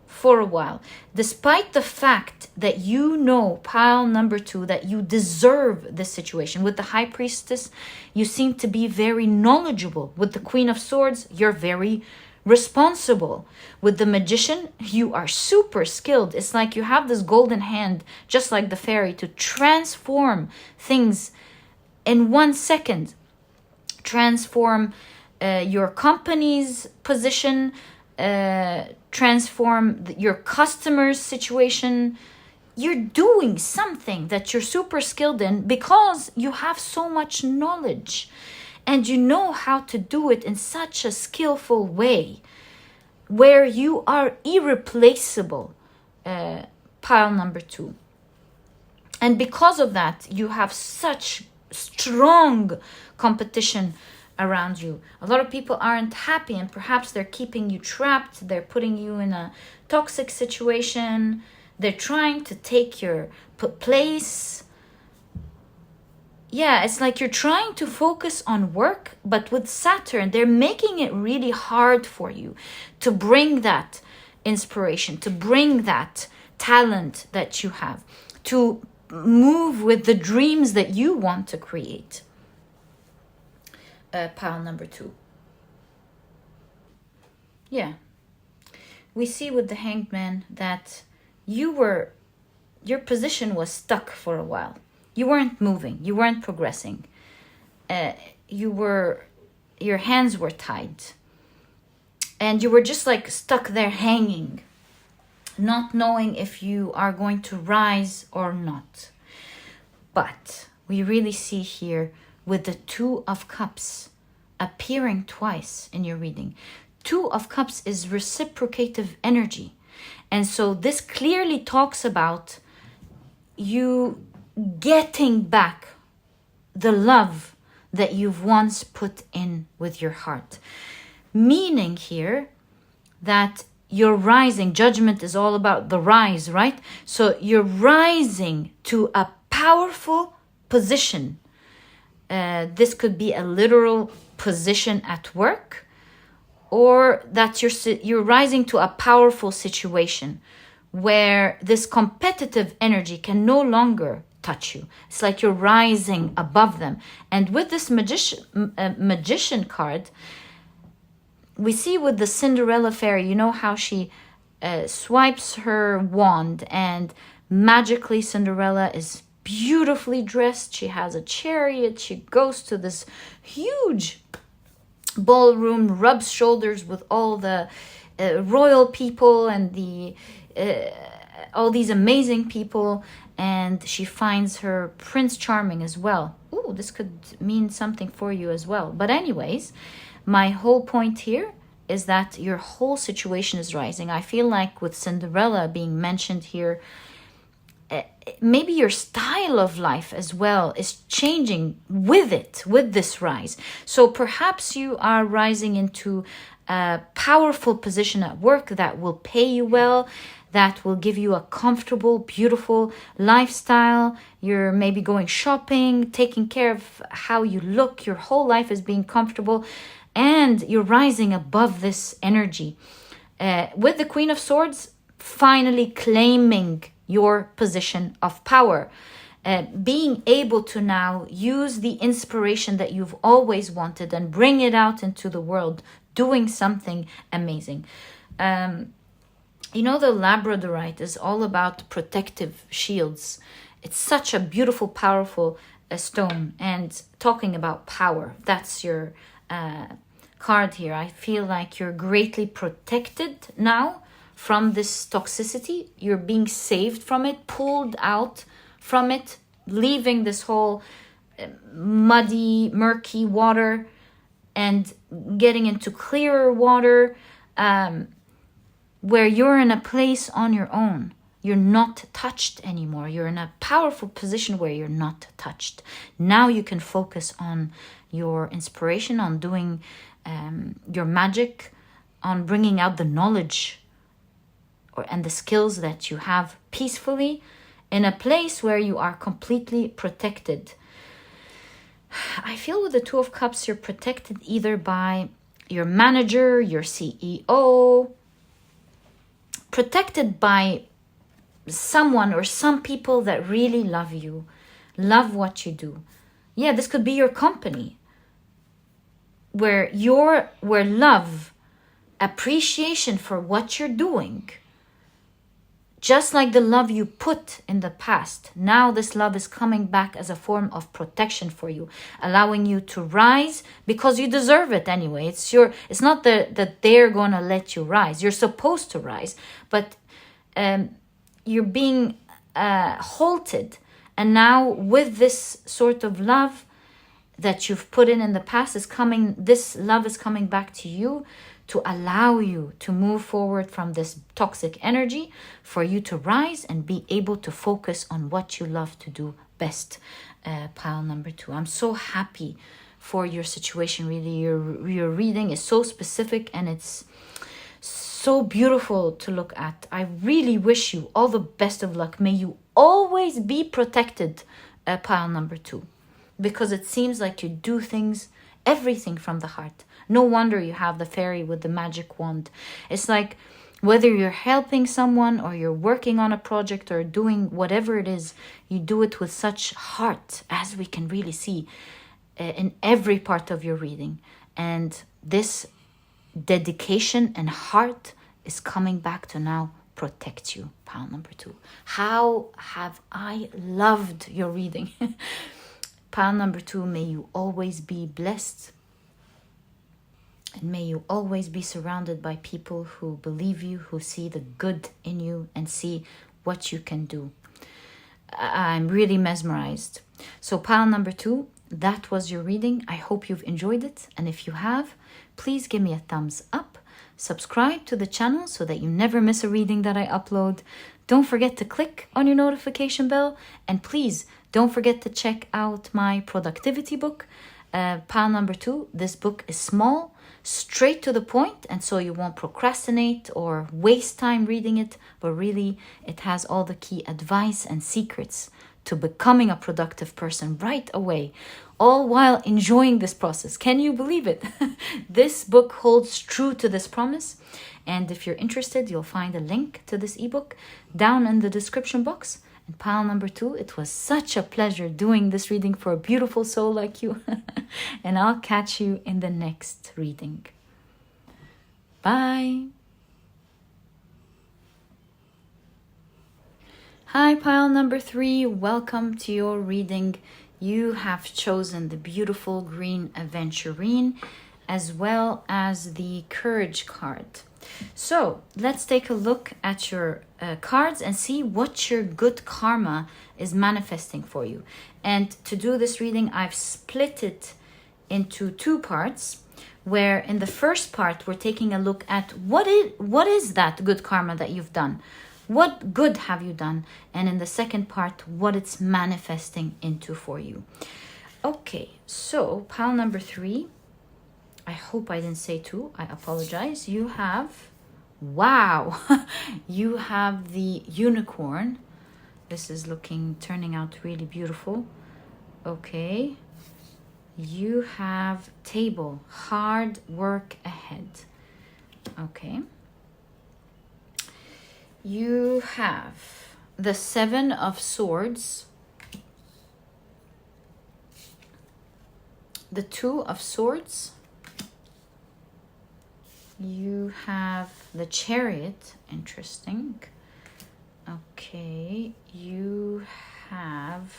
for a while, despite the fact that you know, pile number 2, that you deserve this situation. With the High Priestess, you seem to be very knowledgeable. With the Queen of Swords, you're very responsible. With the Magician, you are super skilled. It's like you have this golden hand, just like the fairy, to transform things in 1 second. Transform your company's position, transform your customer's situation. You're doing something that you're super skilled in because you have so much knowledge and you know how to do it in such a skillful way where you are irreplaceable, pile number 2. And because of that, you have such strong competition around you. A lot of people aren't happy, and perhaps they're keeping you trapped. They're putting you in a toxic situation. They're trying to take your place. Yeah, it's like you're trying to focus on work, but with Saturn, they're making it really hard for you to bring that inspiration, to bring that talent that you have, to move with the dreams that you want to create. Pile number 2. Yeah. We see with the Hanged Man that your position was stuck for a while. You weren't moving. You weren't progressing. Your hands were tied. And you were just like stuck there hanging, not knowing if you are going to rise or not. But we really see here with the Two of Cups appearing twice in your reading. Two of Cups is reciprocative energy. And so this clearly talks about you getting back the love that you've once put in with your heart. Meaning here that you're rising. Judgment is all about the rise, right? So you're rising to a powerful position. This could be a literal position at work, or that you're rising to a powerful situation where this competitive energy can no longer touch you. It's like you're rising above them. And with this magician card, we see with the Cinderella fairy, you know how she swipes her wand and magically Cinderella is beautifully dressed. She has a chariot. She goes to this huge ballroom, rubs shoulders with all the royal people and the all these amazing people, and she finds her Prince Charming as well. Ooh, this could mean something for you as well. But anyways, my whole point here is that your whole situation is rising. I feel like with Cinderella being mentioned here, maybe your style of life as well is changing with it, with this rise. So perhaps you are rising into a powerful position at work that will pay you well, that will give you a comfortable, beautiful lifestyle. You're maybe going shopping, taking care of how you look. Your whole life is being comfortable, and you're rising above this energy. With the Queen of Swords, finally claiming your position of power, being able to now use the inspiration that you've always wanted and bring it out into the world, doing something amazing. You know, the Labradorite is all about protective shields. It's such a beautiful, powerful a stone and talking about power. That's your card here. I feel like you're greatly protected now from this toxicity. You're being saved from it, pulled out from it, leaving this whole muddy, murky water and getting into clearer water, where you're in a place on your own. You're not touched anymore. You're in a powerful position where you're not touched. Now you can focus on your inspiration, on doing your magic, on bringing out the knowledge and the skills that you have peacefully in a place where you are completely protected. I feel with the Two of Cups, you're protected either by your manager, your CEO, protected by someone or some people that really love you, love what you do. Yeah, this could be your company, where love, appreciation for what you're doing, just like the love you put in the past, now this love is coming back as a form of protection for you, allowing you to rise because you deserve it anyway. It's not that they're going to let you rise. You're supposed to rise, but you're being halted. And now with this sort of love that you've put in the past this love is coming back to you to allow you to move forward from this toxic energy, for you to rise and be able to focus on what you love to do best. Pile number 2. I'm so happy for your situation. Really, your reading is so specific and it's so beautiful to look at. I really wish you all the best of luck. May you always be protected, pile number 2, because it seems like you do everything from the heart. No wonder you have the fairy with the magic wand. It's like whether you're helping someone or you're working on a project or doing whatever it is, you do it with such heart, as we can really see in every part of your reading. And this dedication and heart is coming back to now protect you, pile number 2. How have I loved your reading. Pile number 2, may you always be blessed. And may you always be surrounded by people who believe you, who see the good in you and see what you can do. I'm really mesmerized. So pile number 2, that was your reading. I hope you've enjoyed it. And if you have, please give me a thumbs up. Subscribe to the channel so that you never miss a reading that I upload. Don't forget to click on your notification bell. And please don't forget to check out my productivity book. Pile number 2, this book is small, straight to the point, and so you won't procrastinate or waste time reading it, but really it has all the key advice and secrets to becoming a productive person right away, all while enjoying this process. Can you believe it? This book holds true to this promise, and if you're interested, you'll find a link to this ebook down in the description box. And pile number 2, it was such a pleasure doing this reading for a beautiful soul like you. And I'll catch you in the next reading. Bye. Hi, pile number 3. Welcome to your reading. You have chosen the beautiful green Aventurine as well as the Courage card. So let's take a look at your cards and see what your good karma is manifesting for you. And to do this reading, I've split it into 2 parts, where in the first part, we're taking a look at what is that good karma that you've done? What good have you done? And in the second part, what it's manifesting into for you. Okay, so pile number 3. I hope I didn't say 2. I apologize. You have, wow, you have the unicorn. This is turning out really beautiful. Okay. You have table, hard work ahead. Okay. You have the 7 of Swords, the 2 of Swords. You have the Chariot. Interesting. Okay. You have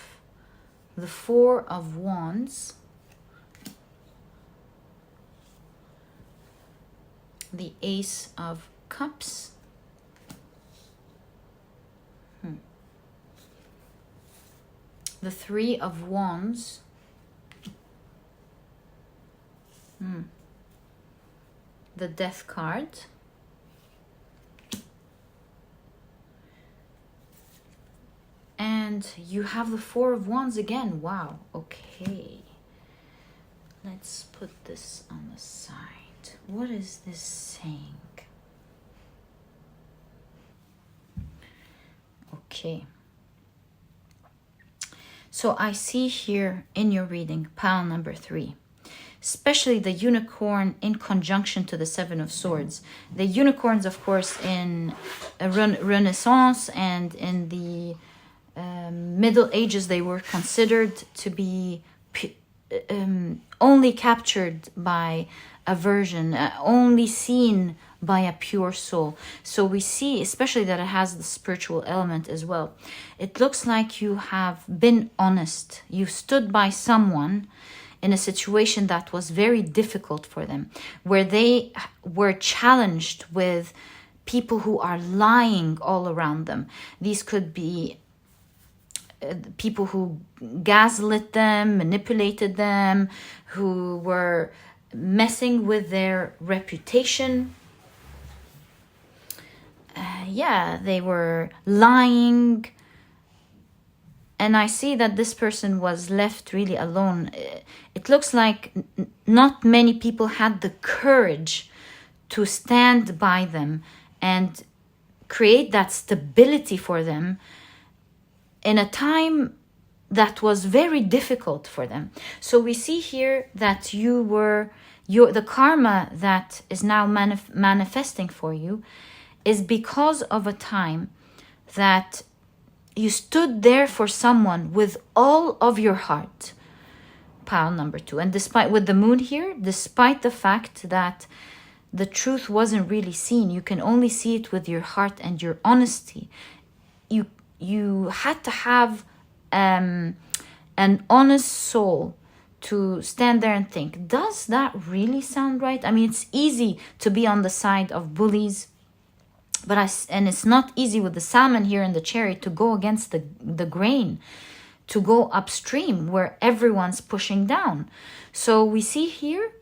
the Four of Wands, the Ace of Cups, the Three of Wands, the Death card, and you have the Four of Wands again. Wow, okay. Let's put this on the side. What is this saying? Okay. So I see here in your reading, pile number 3, especially the unicorn in conjunction to the Seven of Swords. The unicorns, of course, in Renaissance and in the Middle Ages, they were considered to be only captured by a version, only seen by a pure soul. So we see, especially that it has the spiritual element as well. It looks like you have been honest. You stood by someone in a situation that was very difficult for them, where they were challenged with people who are lying all around them. These could be people who gaslit them, manipulated them, who were messing with their reputation. They were lying. And I see that this person was left really alone. It looks like not many people had the courage to stand by them and create that stability for them in a time that was very difficult for them. So we see here that the karma that is now manifesting for you is because of a time that you stood there for someone with all of your heart. Pile number 2. And despite, with the moon here, despite the fact that the truth wasn't really seen, you can only see it with your heart and your honesty. You had to have an honest soul to stand there and think, does that really sound right? I mean, it's easy to be on the side of bullies, and it's not easy with the salmon here in the chariot to go against the grain, to go upstream where everyone's pushing down. So we see here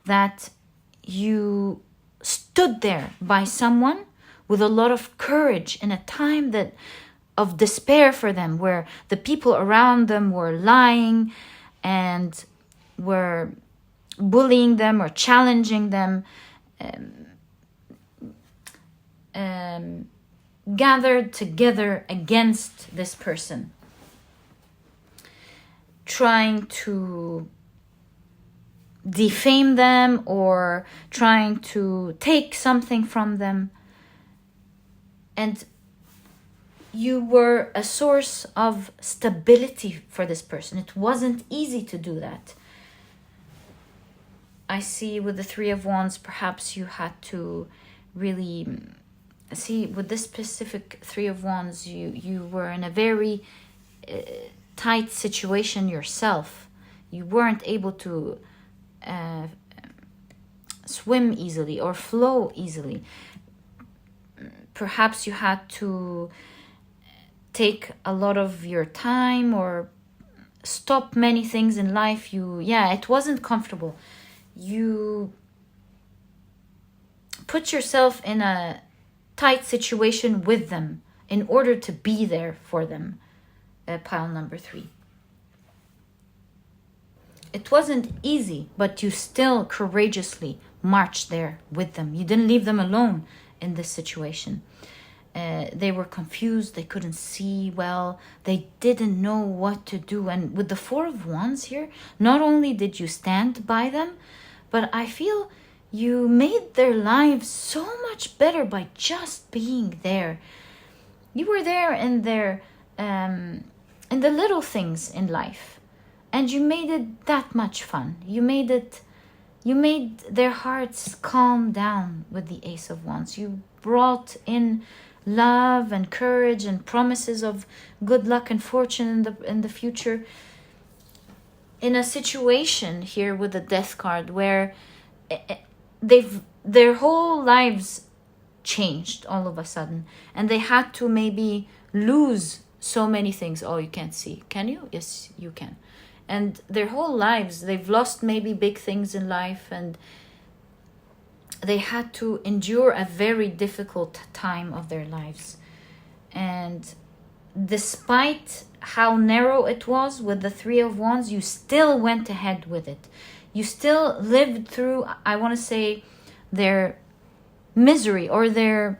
that you stood there by someone with a lot of courage in a time of despair for them, where the people around them were lying and were bullying them or challenging them, gathered together against this person, trying to defame them or trying to take something from them. And you were a source of stability for this person. It wasn't easy to do that. I see with the Three of Wands, perhaps you had to really see with this specific Three of Wands, you were in a very tight situation yourself. You weren't able to swim easily or flow easily. Perhaps you had to take a lot of your time or stop many things in life. It wasn't comfortable. You put yourself in a tight situation with them in order to be there for them. Pile number 3. It wasn't easy, but you still courageously marched there with them. You didn't leave them alone in this situation. They were confused. They couldn't see well. They didn't know what to do. And with the Four of Wands here, not only did you stand by them, but I feel you made their lives so much better by just being there. You were there in the little things in life, and you made it that much fun. You made their hearts calm down with the Ace of Wands. You brought in love and courage and promises of good luck and fortune in the future. in a situation here with the death card where their whole lives changed all of a sudden, and they had to maybe lose so many things. Oh, you can't see, can you? Yes, you can. And their whole lives, they've lost maybe big things in life, and they had to endure a very difficult time of their lives. And despite how narrow it was with the Three of Wands, you still went ahead with it. You still lived through, I want to say, their misery or their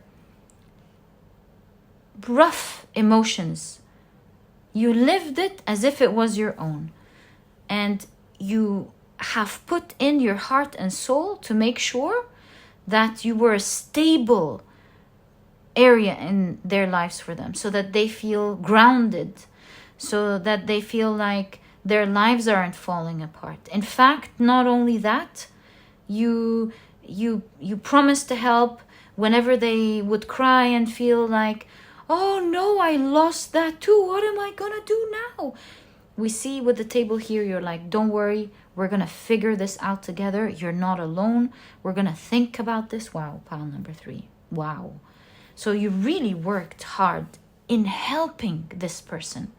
rough emotions. You lived it as if it was your own. And you have put in your heart and soul to make sure that you were a stable area in their lives for them, so that they feel grounded, so that they feel like their lives aren't falling apart. In fact, not only that, you promised to help whenever they would cry and feel like, oh no, I lost that too, what am I gonna do now? We see with the table here, you're like, don't worry, we're gonna figure this out together. You're not alone. We're gonna think about this. Wow, pile number 3. Wow. So you really worked hard in helping this person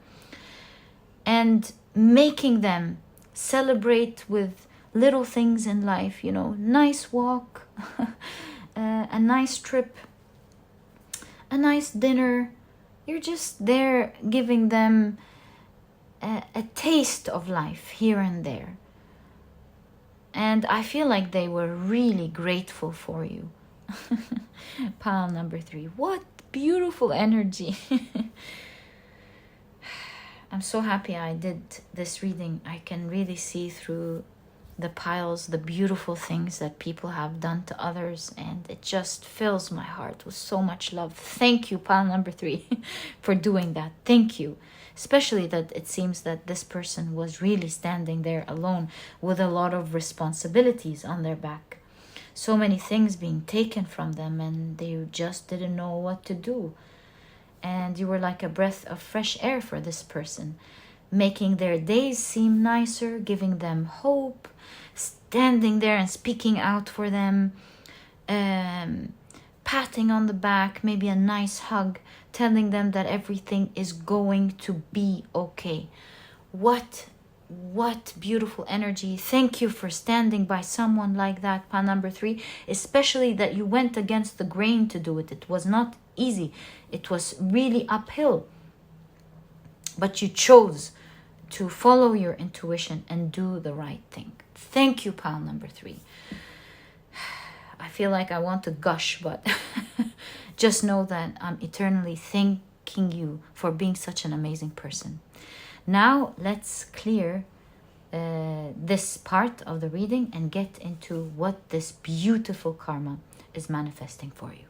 and making them celebrate with little things in life, you know, nice walk, a nice trip, a nice dinner. You're just there giving them a taste of life here and there. And I feel like they were really grateful for you. Pile number 3. What beautiful energy. I'm so happy I did this reading. I can really see through the piles the beautiful things that people have done to others, and it just fills my heart with so much love. Thank you, pile number 3, for doing that. Thank you. Especially that it seems that this person was really standing there alone with a lot of responsibilities on their back. So many things being taken from them, and they just didn't know what to do. And you were like a breath of fresh air for this person, making their days seem nicer, giving them hope, standing there and speaking out for them, patting on the back, maybe a nice hug, telling them that everything is going to be okay. What beautiful energy. Thank you for standing by someone like that, pile number 3, especially that you went against the grain to do it. It was not easy. It was really uphill. But you chose to follow your intuition and do the right thing. Thank you, pile number 3. I feel like I want to gush, but just know that I'm eternally thanking you for being such an amazing person. Now let's clear this part of the reading and get into what this beautiful karma is manifesting for you.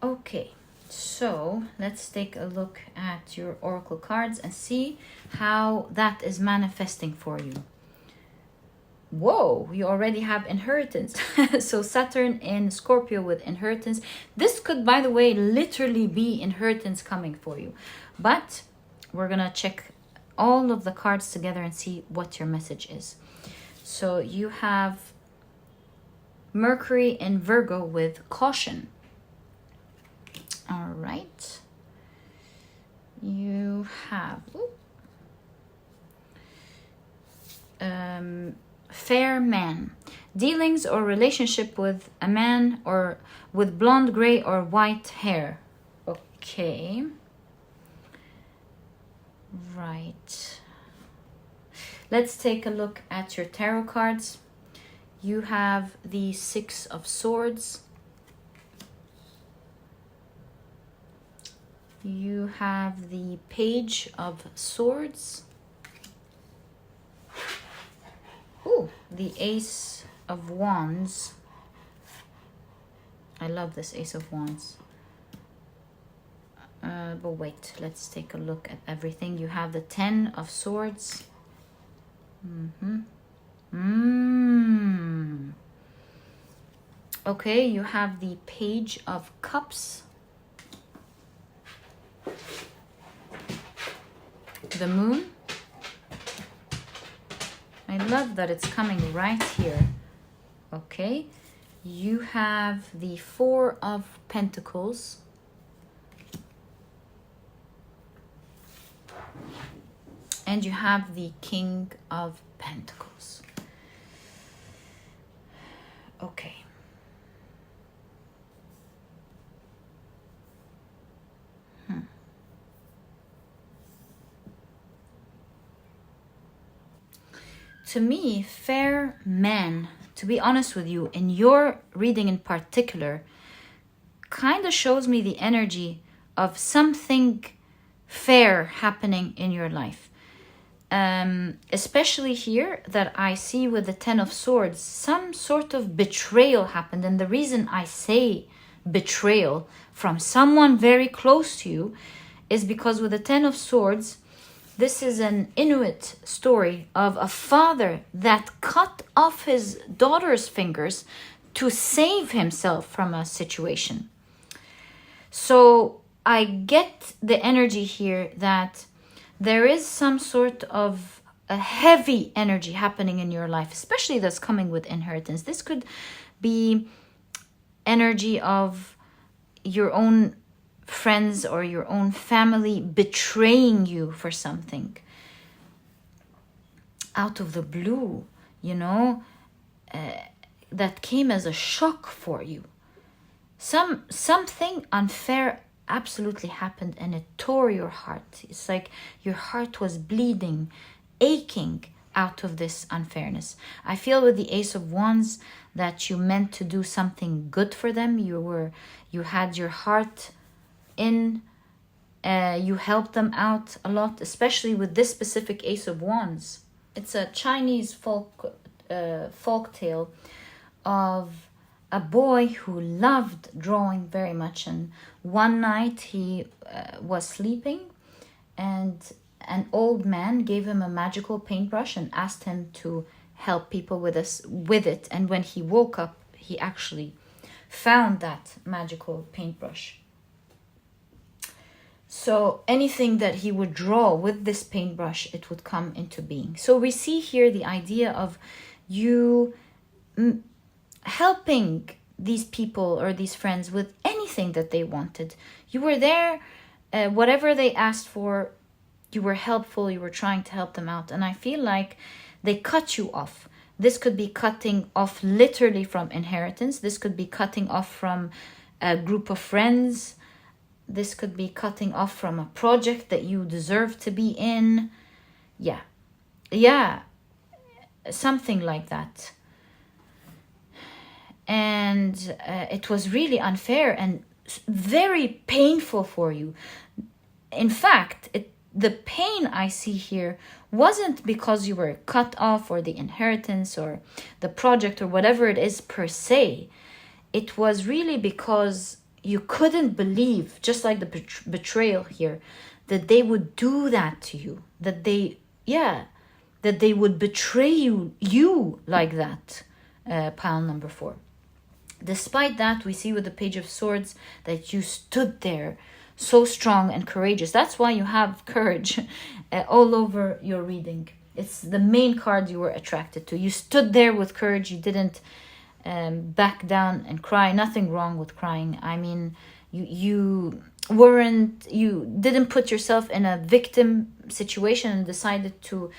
Okay, so let's take a look at your oracle cards and see how that is manifesting for you. Whoa, you already have inheritance. So Saturn in Scorpio with inheritance. This could, by the way, literally be inheritance coming for you. But we're going to check all of the cards together and see what your message is. So you have Mercury in Virgo with caution. All right. You have fair man, dealings or relationship with a man or with blonde, gray or white hair. Okay, right, let's take a look at your tarot cards. You have the 6 of Swords, you have the Page of Swords, the Ace of Wands. I love this Ace of Wands. But wait, let's take a look at everything. You have the 10 of Swords. Okay, you have the Page of Cups, the Moon, love that it's coming right here. Okay, you have the Four of Pentacles. And you have the King of Pentacles. Okay. To me, fair man, to be honest with you, in your reading in particular, kind of shows me the energy of something fair happening in your life. Especially here that I see with the Ten of Swords, some sort of betrayal happened. And the reason I say betrayal from someone very close to you is because with the Ten of Swords, this is an Inuit story of a father that cut off his daughter's fingers to save himself from a situation. So I get the energy here that there is some sort of a heavy energy happening in your life, especially that's coming with inheritance. This could be energy of your own friends or your own family betraying you for something out of the blue, you know, that came as a shock for you. Something unfair absolutely happened and it tore your heart. It's like your heart was bleeding, aching out of this unfairness. I feel with the Ace of Wands that you meant to do something good for them. You had your heart in, you helped them out a lot, especially with this specific Ace of Wands. It's a Chinese folk tale of a boy who loved drawing very much, and one night he was sleeping and an old man gave him a magical paintbrush and asked him to help people with it. And when he woke up, he actually found that magical paintbrush. So anything that he would draw with this paintbrush, it would come into being. So we see here the idea of you helping these people or these friends with anything that they wanted. You were there, whatever they asked for, you were helpful, you were trying to help them out. And I feel like they cut you off. This could be cutting off literally from inheritance. This could be cutting off from a group of friends. This could be cutting off from a project that you deserve to be in. Yeah, something like that. And it was really unfair and very painful for you. In fact, the pain I see here wasn't because you were cut off or the inheritance or the project or whatever it is per se. It was really because you couldn't believe, just like the betrayal here, that they would do that to you. That they would betray you like that. Pile number 4. Despite that, we see with the Page of Swords that you stood there so strong and courageous. That's why you have courage all over your reading. It's the main card you were attracted to. You stood there with courage. You didn't back down and cry. Nothing wrong with crying. I mean, you didn't put yourself in a victim situation and decided to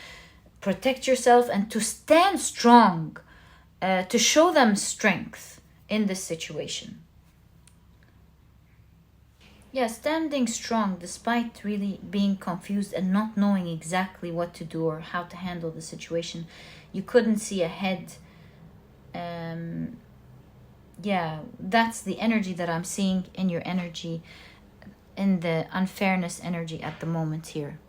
protect yourself and to stand strong, to show them strength in this situation. Yeah, standing strong despite really being confused and not knowing exactly what to do or how to handle the situation. You couldn't see ahead. That's the energy that I'm seeing in your energy, in the unfairness energy at the moment here.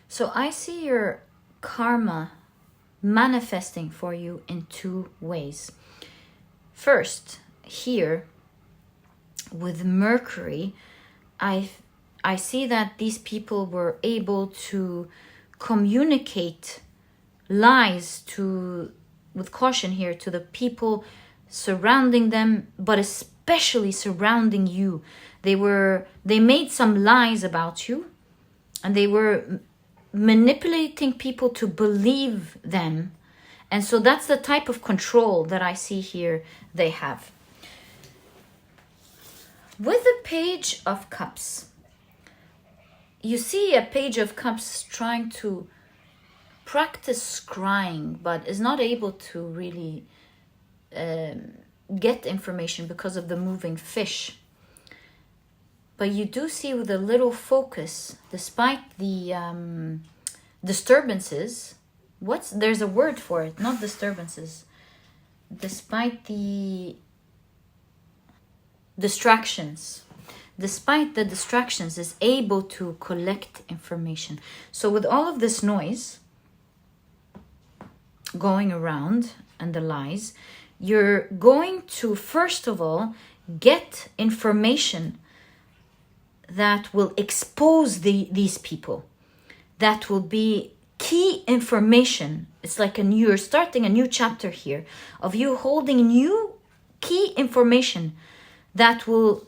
So I see your karma manifesting for you in 2 ways. First, here with Mercury, I see that these people were able to communicate lies with caution here to the people surrounding them, but especially surrounding you. They made some lies about you, and they were manipulating people to believe them. And so that's the type of control that I see here they have. With the Page of Cups, you see a Page of Cups trying to practice scrying, but is not able to really get information because of the moving fish. But you do see with a little focus, despite the disturbances, there's a word for it, not disturbances. Despite the distractions, is able to collect information. So with all of this noise going around and the lies, you're going to, first of all, get information that will expose these people. That will be key information. It's like you're starting a new chapter here of you holding new key information that will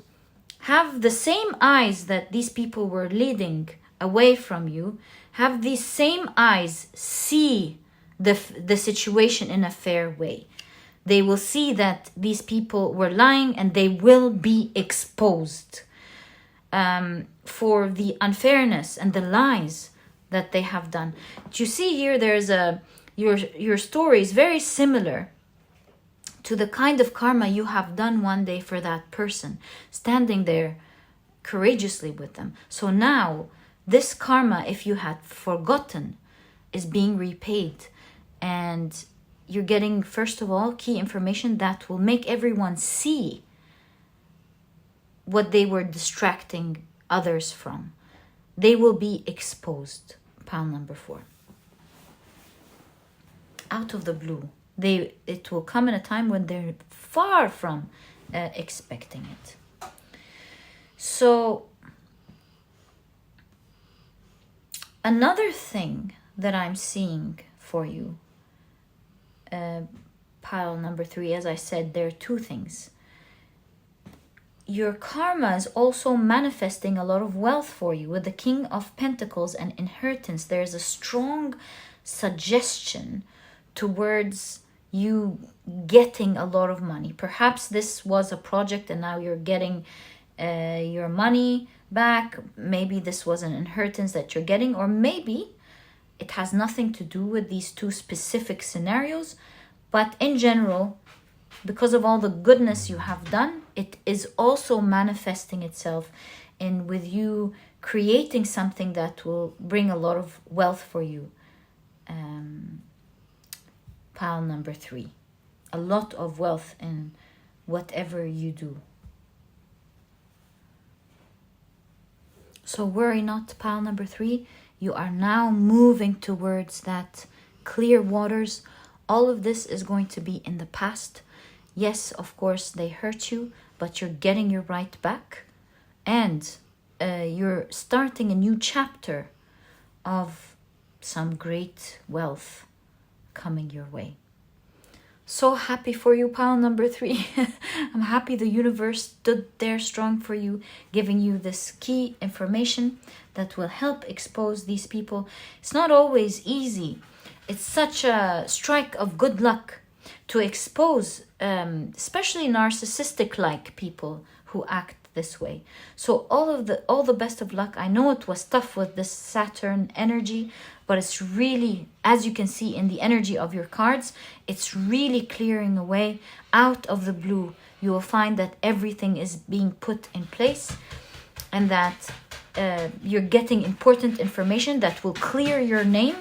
have the same eyes that these people were leading away from you, have these same eyes see the situation in a fair way. They will see that these people were lying and they will be exposed for the unfairness and the lies that they have done. You see here, there's your story is very similar to the kind of karma you have done one day for that person, standing there courageously with them. So now this karma, if you had forgotten, is being repaid, and you're getting, first of all, key information that will make everyone see what they were distracting others from. They will be exposed. Pile number 4. Out of the blue. It will come in a time when they're far from expecting it. So another thing that I'm seeing for you, pile number 3, as I said, there are 2 things. Your karma is also manifesting a lot of wealth for you. With the King of Pentacles and inheritance, there's a strong suggestion towards you getting a lot of money. Perhaps this was a project and now you're getting your money back. Maybe this was an inheritance that you're getting, or maybe it has nothing to do with these 2 specific scenarios, but in general, because of all the goodness you have done, it is also manifesting itself in with you creating something that will bring a lot of wealth for you. Pile number 3. A lot of wealth in whatever you do. So worry not, pile number 3. You are now moving towards that clear waters. All of this is going to be in the past. Yes, of course, they hurt you, but you're getting your right back. And you're starting a new chapter of some great wealth coming your way. So happy for you, pile number 3. I'm happy the universe stood there strong for you, giving you this key information that will help expose these people. It's not always easy. It's such a strike of good luck to expose, especially narcissistic-like people who act this way. So all the best of luck. I know it was tough with this Saturn energy, but it's really, as you can see in the energy of your cards, it's really clearing away. Out of the blue, you will find that everything is being put in place, and that you're getting important information that will clear your name,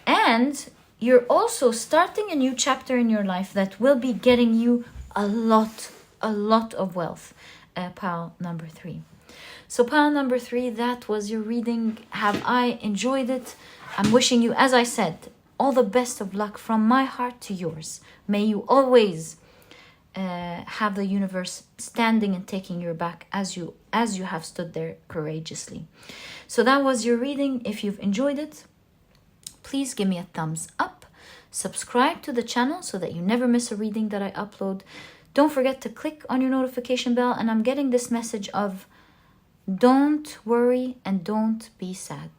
and you're also starting a new chapter in your life that will be getting you a lot of wealth. Pile number 3. So pile number 3, that was your reading. Have I enjoyed it? I'm wishing you, as I said, all the best of luck from my heart to yours. May you always have the universe standing and taking your back as you have stood there courageously. So that was your reading. If you've enjoyed it, please give me a thumbs up. Subscribe to the channel so that you never miss a reading that I upload. Don't forget to click on your notification bell. And I'm getting this message of don't worry and don't be sad.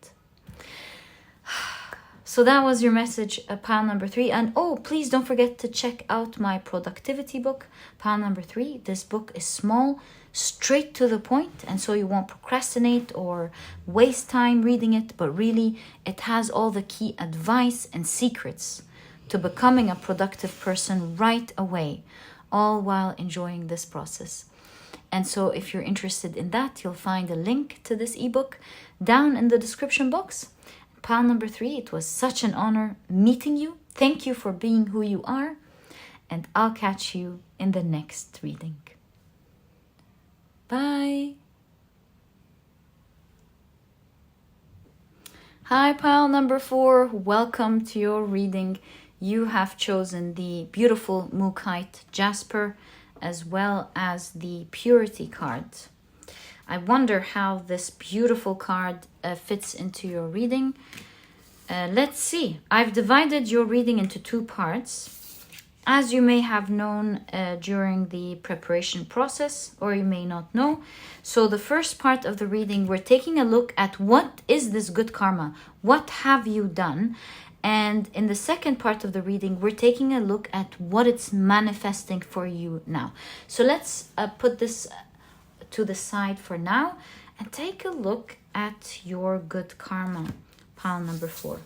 So that was your message, pile number 3. And oh, please don't forget to check out my productivity book, pile number 3. This book is small, straight to the point, and so you won't procrastinate or waste time reading it, but really it has all the key advice and secrets to becoming a productive person right away, all while enjoying this process. And so if you're interested in that, you'll find a link to this ebook down in the description box. Pile number 3, it was such an honor meeting you. Thank you for being who you are. And I'll catch you in the next reading. Bye. Hi, pile number 4. Welcome to your reading. You have chosen the beautiful Mookaite Jasper as well as the Purity card. I wonder how this beautiful card fits into your reading. Let's see. I've divided your reading into 2 parts. As you may have known during the preparation process, or you may not know. So the first part of the reading, we're taking a look at what is this good karma? What have you done? And in the second part of the reading, we're taking a look at what it's manifesting for you now. So let's put this to the side for now and take a look at your good karma, pile number 4.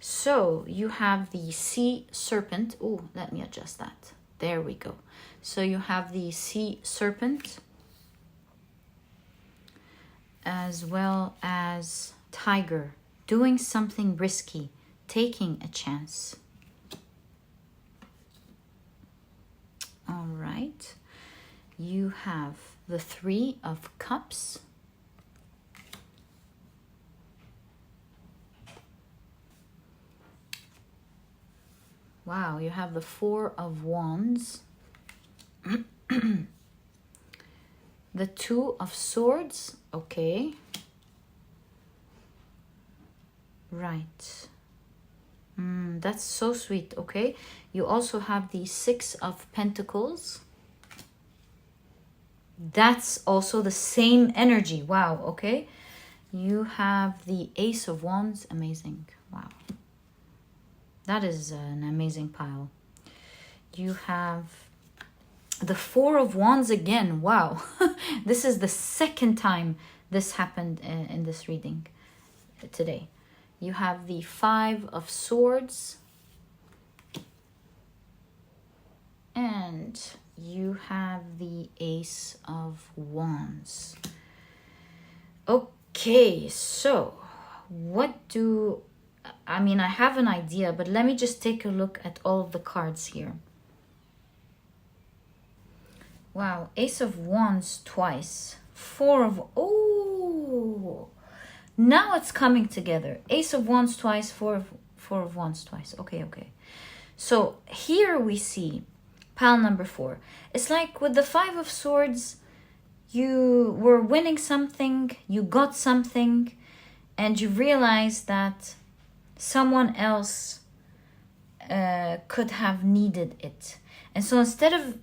So you have the sea serpent. Oh, let me adjust that. There we go. So you have the sea serpent as well as tiger, doing something risky, taking a chance. All right. You have the 3 of Cups. Wow, you have the 4 of Wands. The 2 of Swords. Okay. Right. That's so sweet. Okay. You also have the 6 of Pentacles. That's also the same energy. Wow. Okay. You have the Ace of Wands. Amazing. Wow. That is an amazing pile. You have the 4 of Wands again. Wow. This is the second time this happened in this reading today. You have the 5 of Swords. And you have the Ace of Wands. Okay, so I have an idea, but let me just take a look at all of the cards here. Wow, Ace of Wands twice. 4 of... Oh! Now it's coming together. Ace of Wands twice, 4 of Wands twice. Okay. So here we see pile number 4. It's like with the 5 of Swords, you were winning something, you got something, and you realized that someone else could have needed it. And so instead of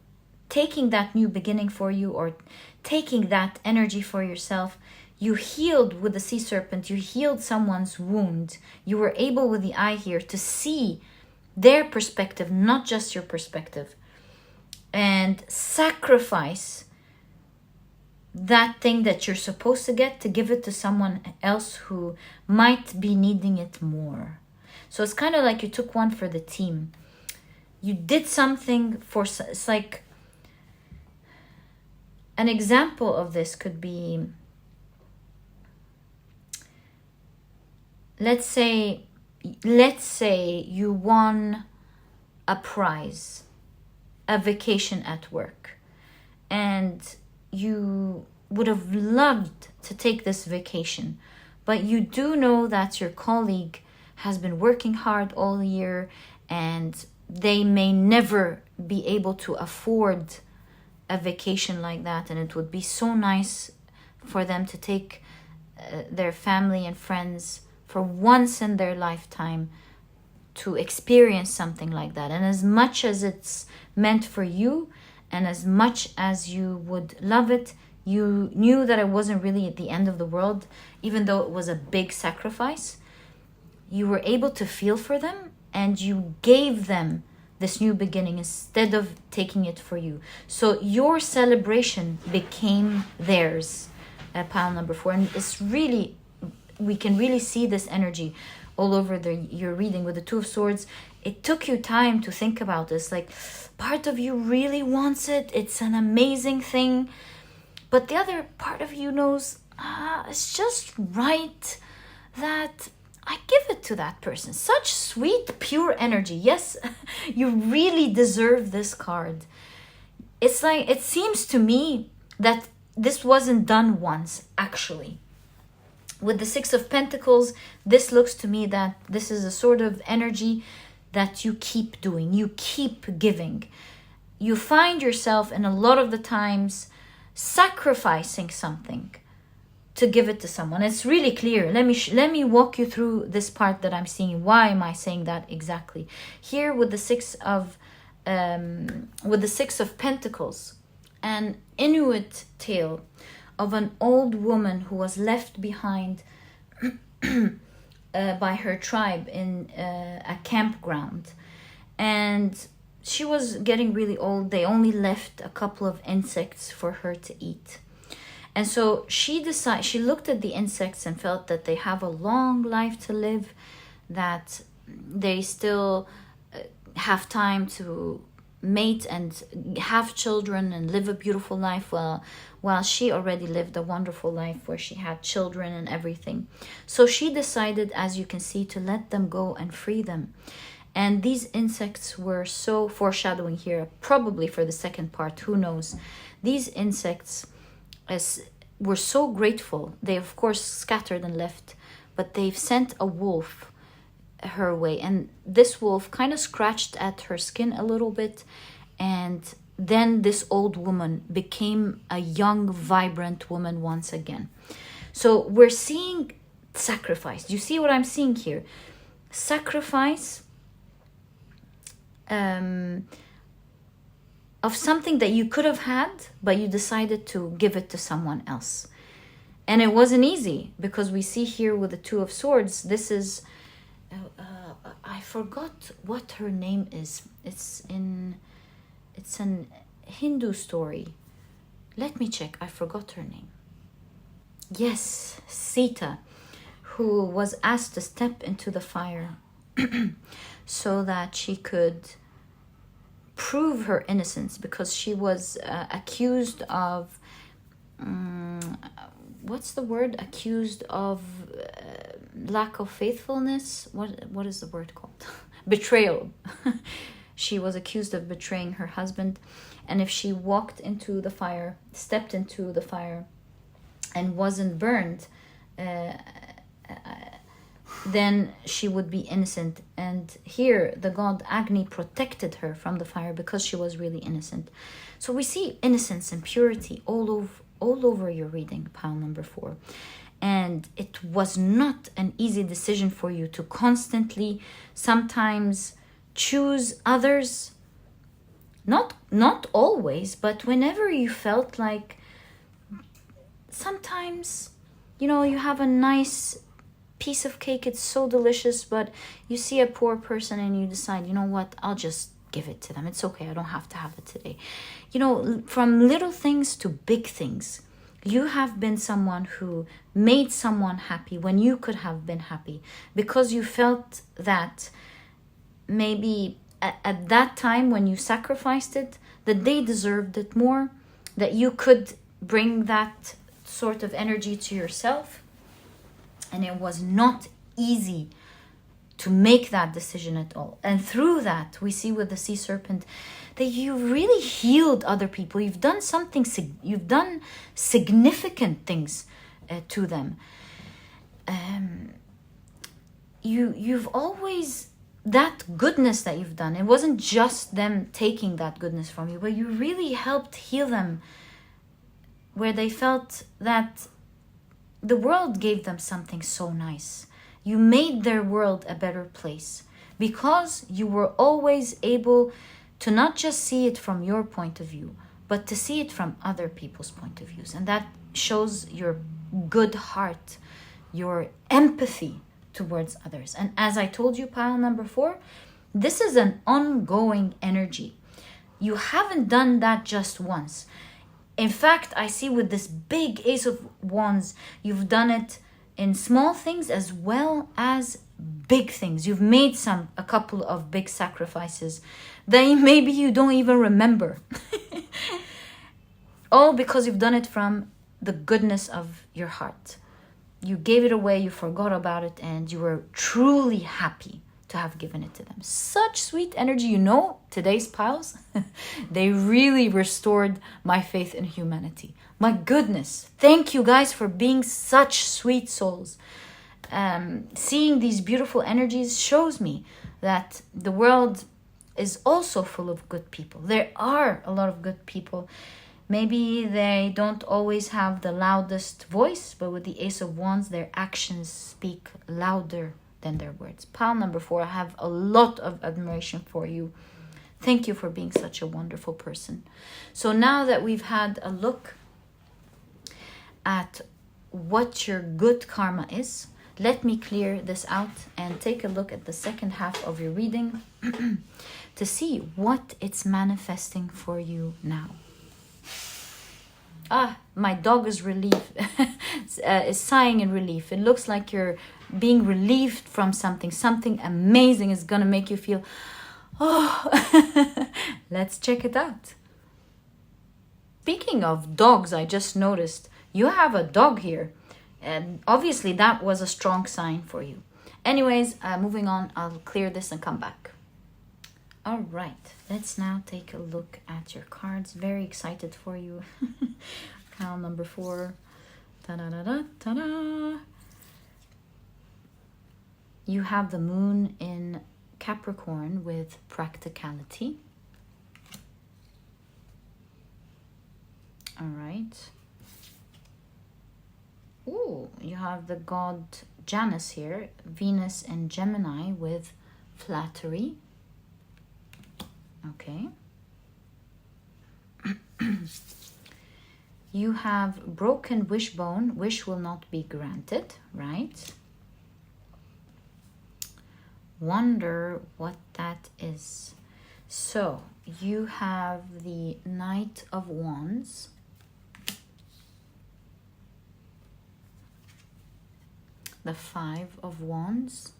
taking that new beginning for you or taking that energy for yourself, you healed with the sea serpent, you healed someone's wound. You were able with the eye here to see their perspective, not just your perspective, and sacrifice that thing that you're supposed to get to give it to someone else who might be needing it more. So it's kind of like you took one for the team. You did something for, it's like an example of this could be, let's say you won a prize, a vacation at work, and you would have loved to take this vacation, but you do know that your colleague has been working hard all year and they may never be able to afford a vacation like that, and it would be so nice for them to take their family and friends for once in their lifetime to experience something like that. And as much as it's meant for you and as much as you would love it, you knew that it wasn't really at the end of the world, even though it was a big sacrifice. you were able to feel for them, and you gave them this new beginning instead of taking it for you. So your celebration became theirs, pile number 4. And it's really, we can really see this energy all over your reading with the Two of Swords. It took you time to think about this. Like, part of you really wants it. It's an amazing thing. But the other part of you knows, it's just right that I give it to that person. Such sweet, pure energy. Yes, you really deserve this card. It's like, it seems to me that this wasn't done once, actually. With the Six of Pentacles, this looks to me that this is a sort of energy that you keep doing. You keep giving. You find yourself, in a lot of the times, sacrificing something to give it to someone. It's really clear. Let me walk you through this part that I'm seeing. Why am I saying that exactly? Here with the Six of Pentacles, an Inuit tale of an old woman who was left behind by her tribe in a campground, and she was getting really old. They only left a couple of insects for her to eat. And so she looked at the insects and felt that they have a long life to live, that they still have time to mate and have children and live a beautiful life, while she already lived a wonderful life where she had children and everything. So she decided, as you can see, to let them go and free them. And these insects were so foreshadowing here, probably for the second part, who knows. These insects were so grateful. They, of course, scattered and left, but they've sent a wolf her way. And this wolf kind of scratched at her skin a little bit. And then this old woman became a young, vibrant woman once again. So we're seeing sacrifice. Do you see what I'm seeing here? Sacrifice of something that you could have had, but you decided to give it to someone else. And it wasn't easy, because we see here with the Two of Swords, this is, I forgot what her name is. It's an Hindu story. Let me check. I forgot her name. Yes, Sita, who was asked to step into the fire so that she could prove her innocence, because she was accused of what's the word? Accused of lack of faithfulness. What is the word called? Betrayal. She was accused of betraying her husband, and if she walked into the fire, stepped into the fire, and wasn't burned, then she would be innocent. And here the god Agni protected her from the fire because she was really innocent. So we see innocence and purity all over your reading, pile number 4. And it was not an easy decision for you to constantly sometimes choose others. Not always, but whenever you felt like, sometimes, you have a nice piece of cake, it's so delicious, but you see a poor person and you decide, you know what, I'll just give it to them. It's okay, I don't have to have it today. From little things to big things, you have been someone who made someone happy when you could have been happy, because you felt that maybe at that time when you sacrificed it, that they deserved it more, that you could bring that sort of energy to yourself. And it was not easy to make that decision at all. And through that, we see with the sea serpent that you really healed other people. You've done significant things to them. You've always, that goodness that you've done, it wasn't just them taking that goodness from you, but you really helped heal them, where they felt that the world gave them something so nice. You made their world a better place, because you were always able to not just see it from your point of view, but to see it from other people's point of views. And that shows your good heart, your empathy towards others. And as I told you, pile number 4, this is an ongoing energy. You haven't done that just once. In fact, I see with this big Ace of Wands, you've done it in small things as well as big things. You've made a couple of big sacrifices that maybe you don't even remember. All because you've done it from the goodness of your heart. You gave it away, you forgot about it, and you were truly happy to have given it to them. Such sweet energy. You know, today's piles, they really restored my faith in humanity. My goodness. Thank you guys for being such sweet souls. Seeing these beautiful energies shows me that the world is also full of good people. There are a lot of good people. Maybe they don't always have the loudest voice, but with the Ace of Wands, their actions speak louder than their words. Pile number 4, I have a lot of admiration for you. Thank you for being such a wonderful person. So now that we've had a look at what your good karma is, let me clear this out and take a look at the second half of your reading to see what it's manifesting for you now. My dog is relieved, is sighing in relief. It looks like you're being relieved from something. Something amazing is going to make you feel, oh, let's check it out. Speaking of dogs, I just noticed you have a dog here. And obviously that was a strong sign for you. Anyways, moving on, I'll clear this and come back. All right, let's now take a look at your cards. Very excited for you. Pile number 4. Ta-da-da-da, ta-da. You have the moon in Capricorn with practicality. All right. Ooh, you have the god Janus here, Venus and Gemini with flattery. Okay. You have broken wishbone, wish will not be granted, right? Wonder what that is. So you have the Knight of Wands, the 5 of Wands,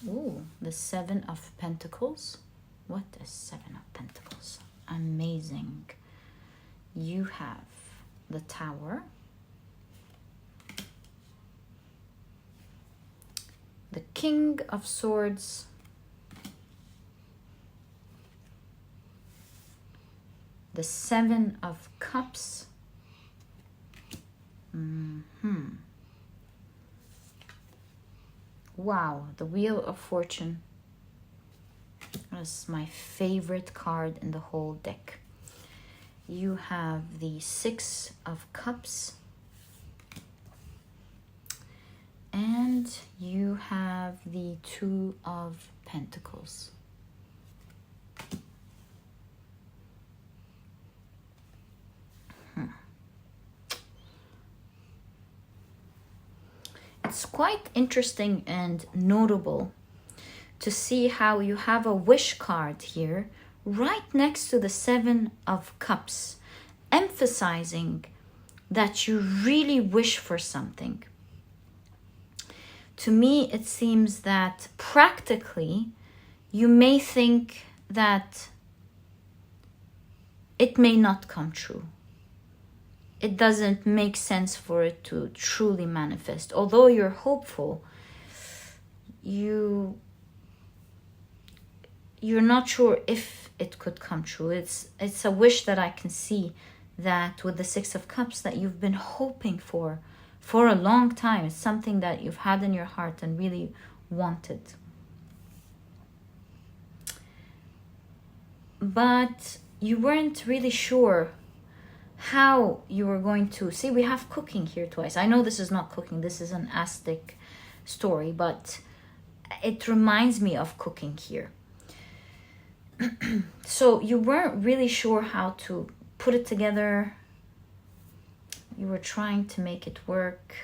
ooh, the 7 of Pentacles. What is 7 of Pentacles? Amazing. You have the Tower, the King of Swords, the 7 of Cups, wow, the Wheel of Fortune. That's my favorite card in the whole deck. You have the 6 of Cups, and you have the 2 of Pentacles. It's quite interesting and notable to see how you have a wish card here right next to the 7 of Cups, emphasizing that you really wish for something. To me, it seems that practically you may think that it may not come true. It doesn't make sense for it to truly manifest. Although you're hopeful, you're not sure if it could come true. It's a wish that I can see, that with the 6 of Cups, that you've been hoping for a long time. It's something that you've had in your heart and really wanted. But you weren't really sure how you were going to... See, we have cooking here twice. I know this is not cooking. This is an Aztec story, but it reminds me of cooking here. So you weren't really sure how to put it together. you were trying to make it work,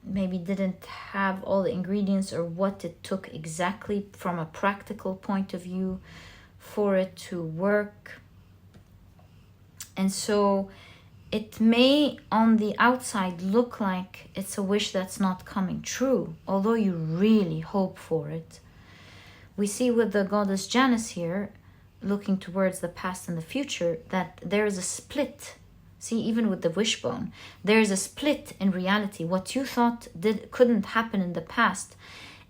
maybe didn't have all the ingredients or what it took exactly from a practical point of view for it to work. And so it may on the outside look like it's a wish that's not coming true, although you really hope for it. We see with the goddess Janus here, looking towards the past and the future, that there is a split. See, even with the wishbone, there is a split in reality. What you thought couldn't happen in the past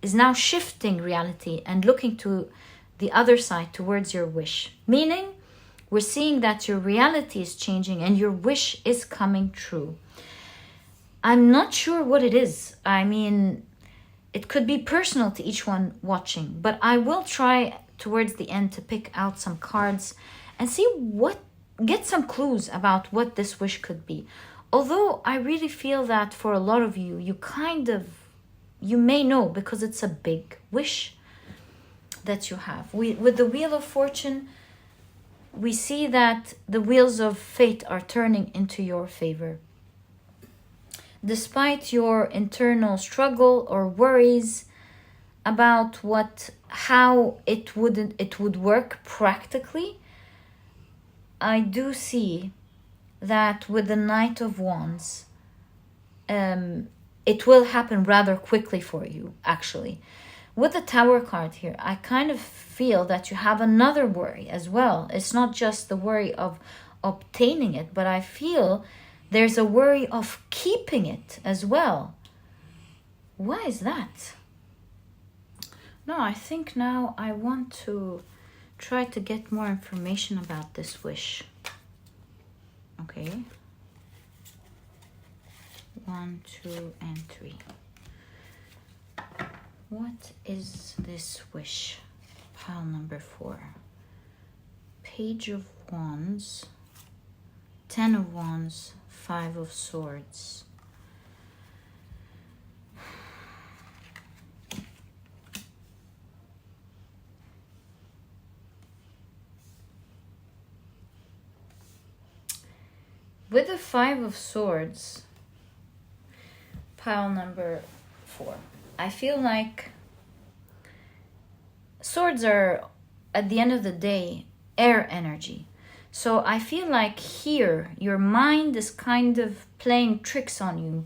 is now shifting reality and looking to the other side towards your wish. Meaning, we're seeing that your reality is changing and your wish is coming true. I'm not sure what it is. I mean, it could be personal to each one watching, but I will try towards the end to pick out some cards and see get some clues about what this wish could be. Although I really feel that for a lot of you, you may know because it's a big wish that you have. With the Wheel of Fortune, we see that the wheels of fate are turning into your favor. Despite your internal struggle or worries about how it would work practically, I do see that with the Knight of Wands, it will happen rather quickly for you, actually. With the Tower card here, I kind of feel that you have another worry as well. It's not just the worry of obtaining it, but I feel there's a worry of keeping it as well. Why is that? No, I think now I want to try to get more information about this wish. Okay. 1, 2, and 3. What is this wish? Pile number 4. Page of Wands, 10 of Wands, 5 of Swords. With the 5 of Swords, pile number 4, I feel like swords are, at the end of the day, air energy. So I feel like here, your mind is kind of playing tricks on you,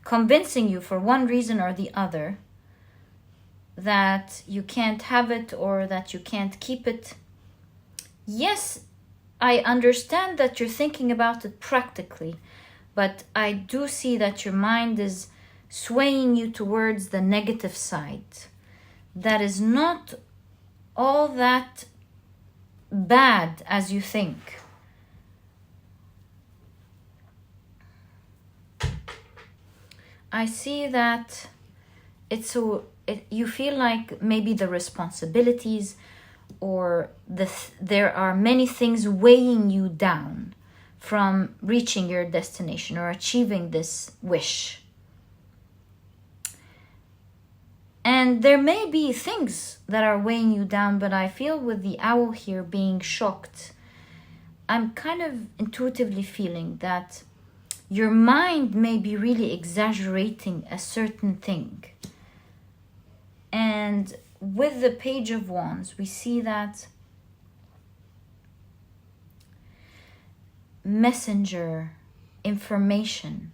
convincing you for one reason or the other that you can't have it or that you can't keep it. Yes, I understand that you're thinking about it practically, but I do see that your mind is swaying you towards the negative side. That is not all that bad as you think. I see that you feel like maybe the responsibilities or there are many things weighing you down from reaching your destination or achieving this wish. And there may be things that are weighing you down, but I feel with the owl here being shocked, I'm kind of intuitively feeling that your mind may be really exaggerating a certain thing. And with the Page of Wands, we see that messenger information.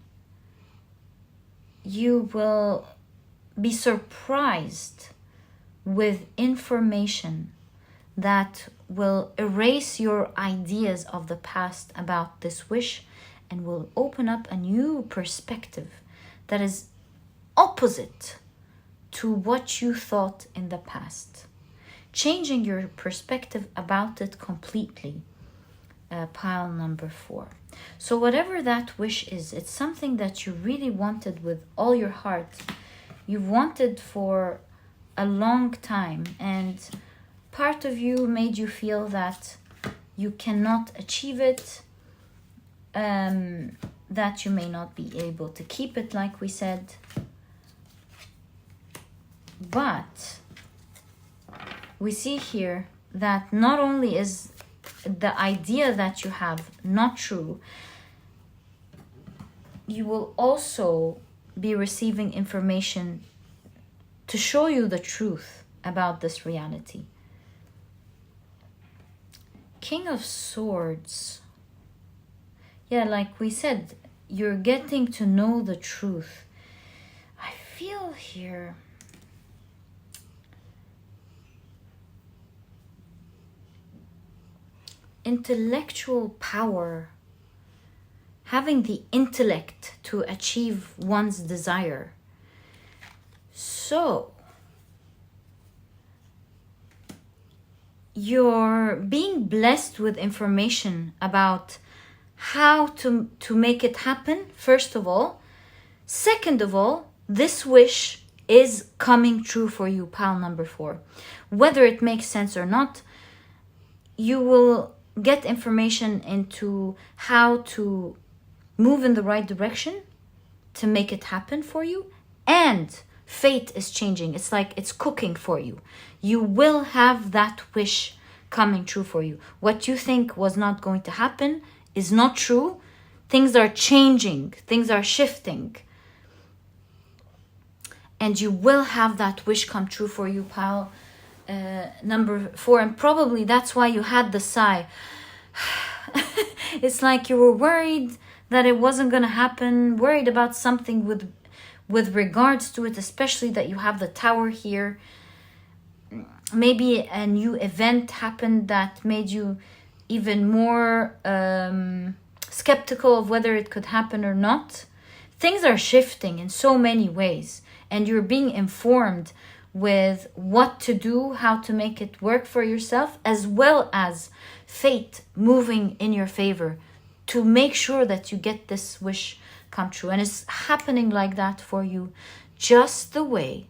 You will be surprised with information that will erase your ideas of the past about this wish and will open up a new perspective that is opposite to what you thought in the past, changing your perspective about it completely. Pile number 4. So whatever that wish is, it's something that you really wanted with all your heart. You've wanted for a long time, and part of you made you feel that you cannot achieve it, that you may not be able to keep it, like we said. But we see here that not only is the idea that you have not true, you will also be receiving information to show you the truth about this reality. King of Swords. Yeah, like we said, you're getting to know the truth. I feel here intellectual power, having the intellect to achieve one's desire. So you're being blessed with information about how to make it happen, first of all. Second of all, this wish is coming true for you, pile number 4. Whether it makes sense or not, you will get information into how to move in the right direction to make it happen for you. And fate is changing. It's like it's cooking for you. You will have that wish coming true for you. What you think was not going to happen is not true. Things are changing. Things are shifting. And you will have that wish come true for you, pile number 4. And probably that's why you had the sigh. It's like you were worried that it wasn't going to happen, worried about something with regards to it, especially that you have the Tower here. Maybe a new event happened that made you even more skeptical of whether it could happen or not. Things are shifting in so many ways, and you're being informed with what to do, how to make it work for yourself, as well as fate moving in your favor to make sure that you get this wish come true. And it's happening like that for you, just the way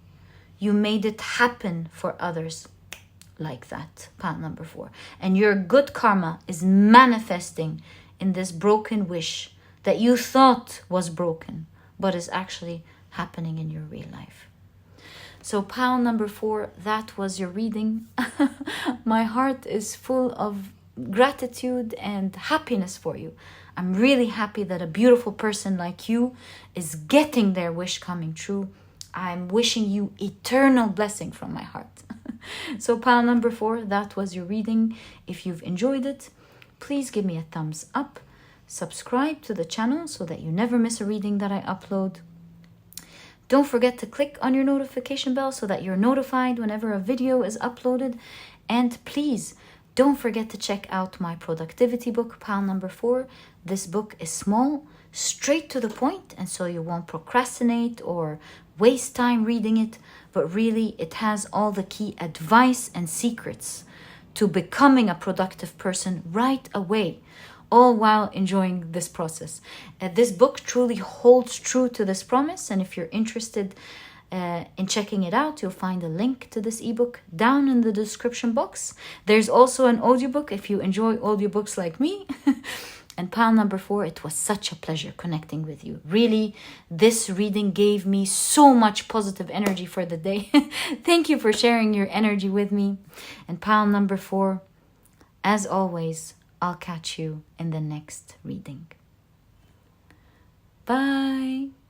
you made it happen for others, like that, pile number 4. And your good karma is manifesting in this broken wish that you thought was broken, but is actually happening in your real life. So pile number 4, that was your reading. My heart is full of gratitude and happiness for you. I'm really happy that a beautiful person like you is getting their wish coming true. I'm wishing you eternal blessing from my heart. So pile number 4, that was your reading. If you've enjoyed it, please give me a thumbs up. Subscribe to the channel so that you never miss a reading that I upload. Don't forget to click on your notification bell so that you're notified whenever a video is uploaded. And please don't forget to check out my productivity book, pile number 4. This book is small, straight to the point, and so you won't procrastinate or waste time reading it, but really it has all the key advice and secrets to becoming a productive person right away, all while enjoying this process. This book truly holds true to this promise, and if you're interested in checking it out, you'll find a link to this ebook down in the description box. There's also an audiobook if you enjoy audiobooks like me. And pile number 4, it was such a pleasure connecting with you. Really, this reading gave me so much positive energy for the day. Thank you for sharing your energy with me. And pile number 4, as always, I'll catch you in the next reading. Bye.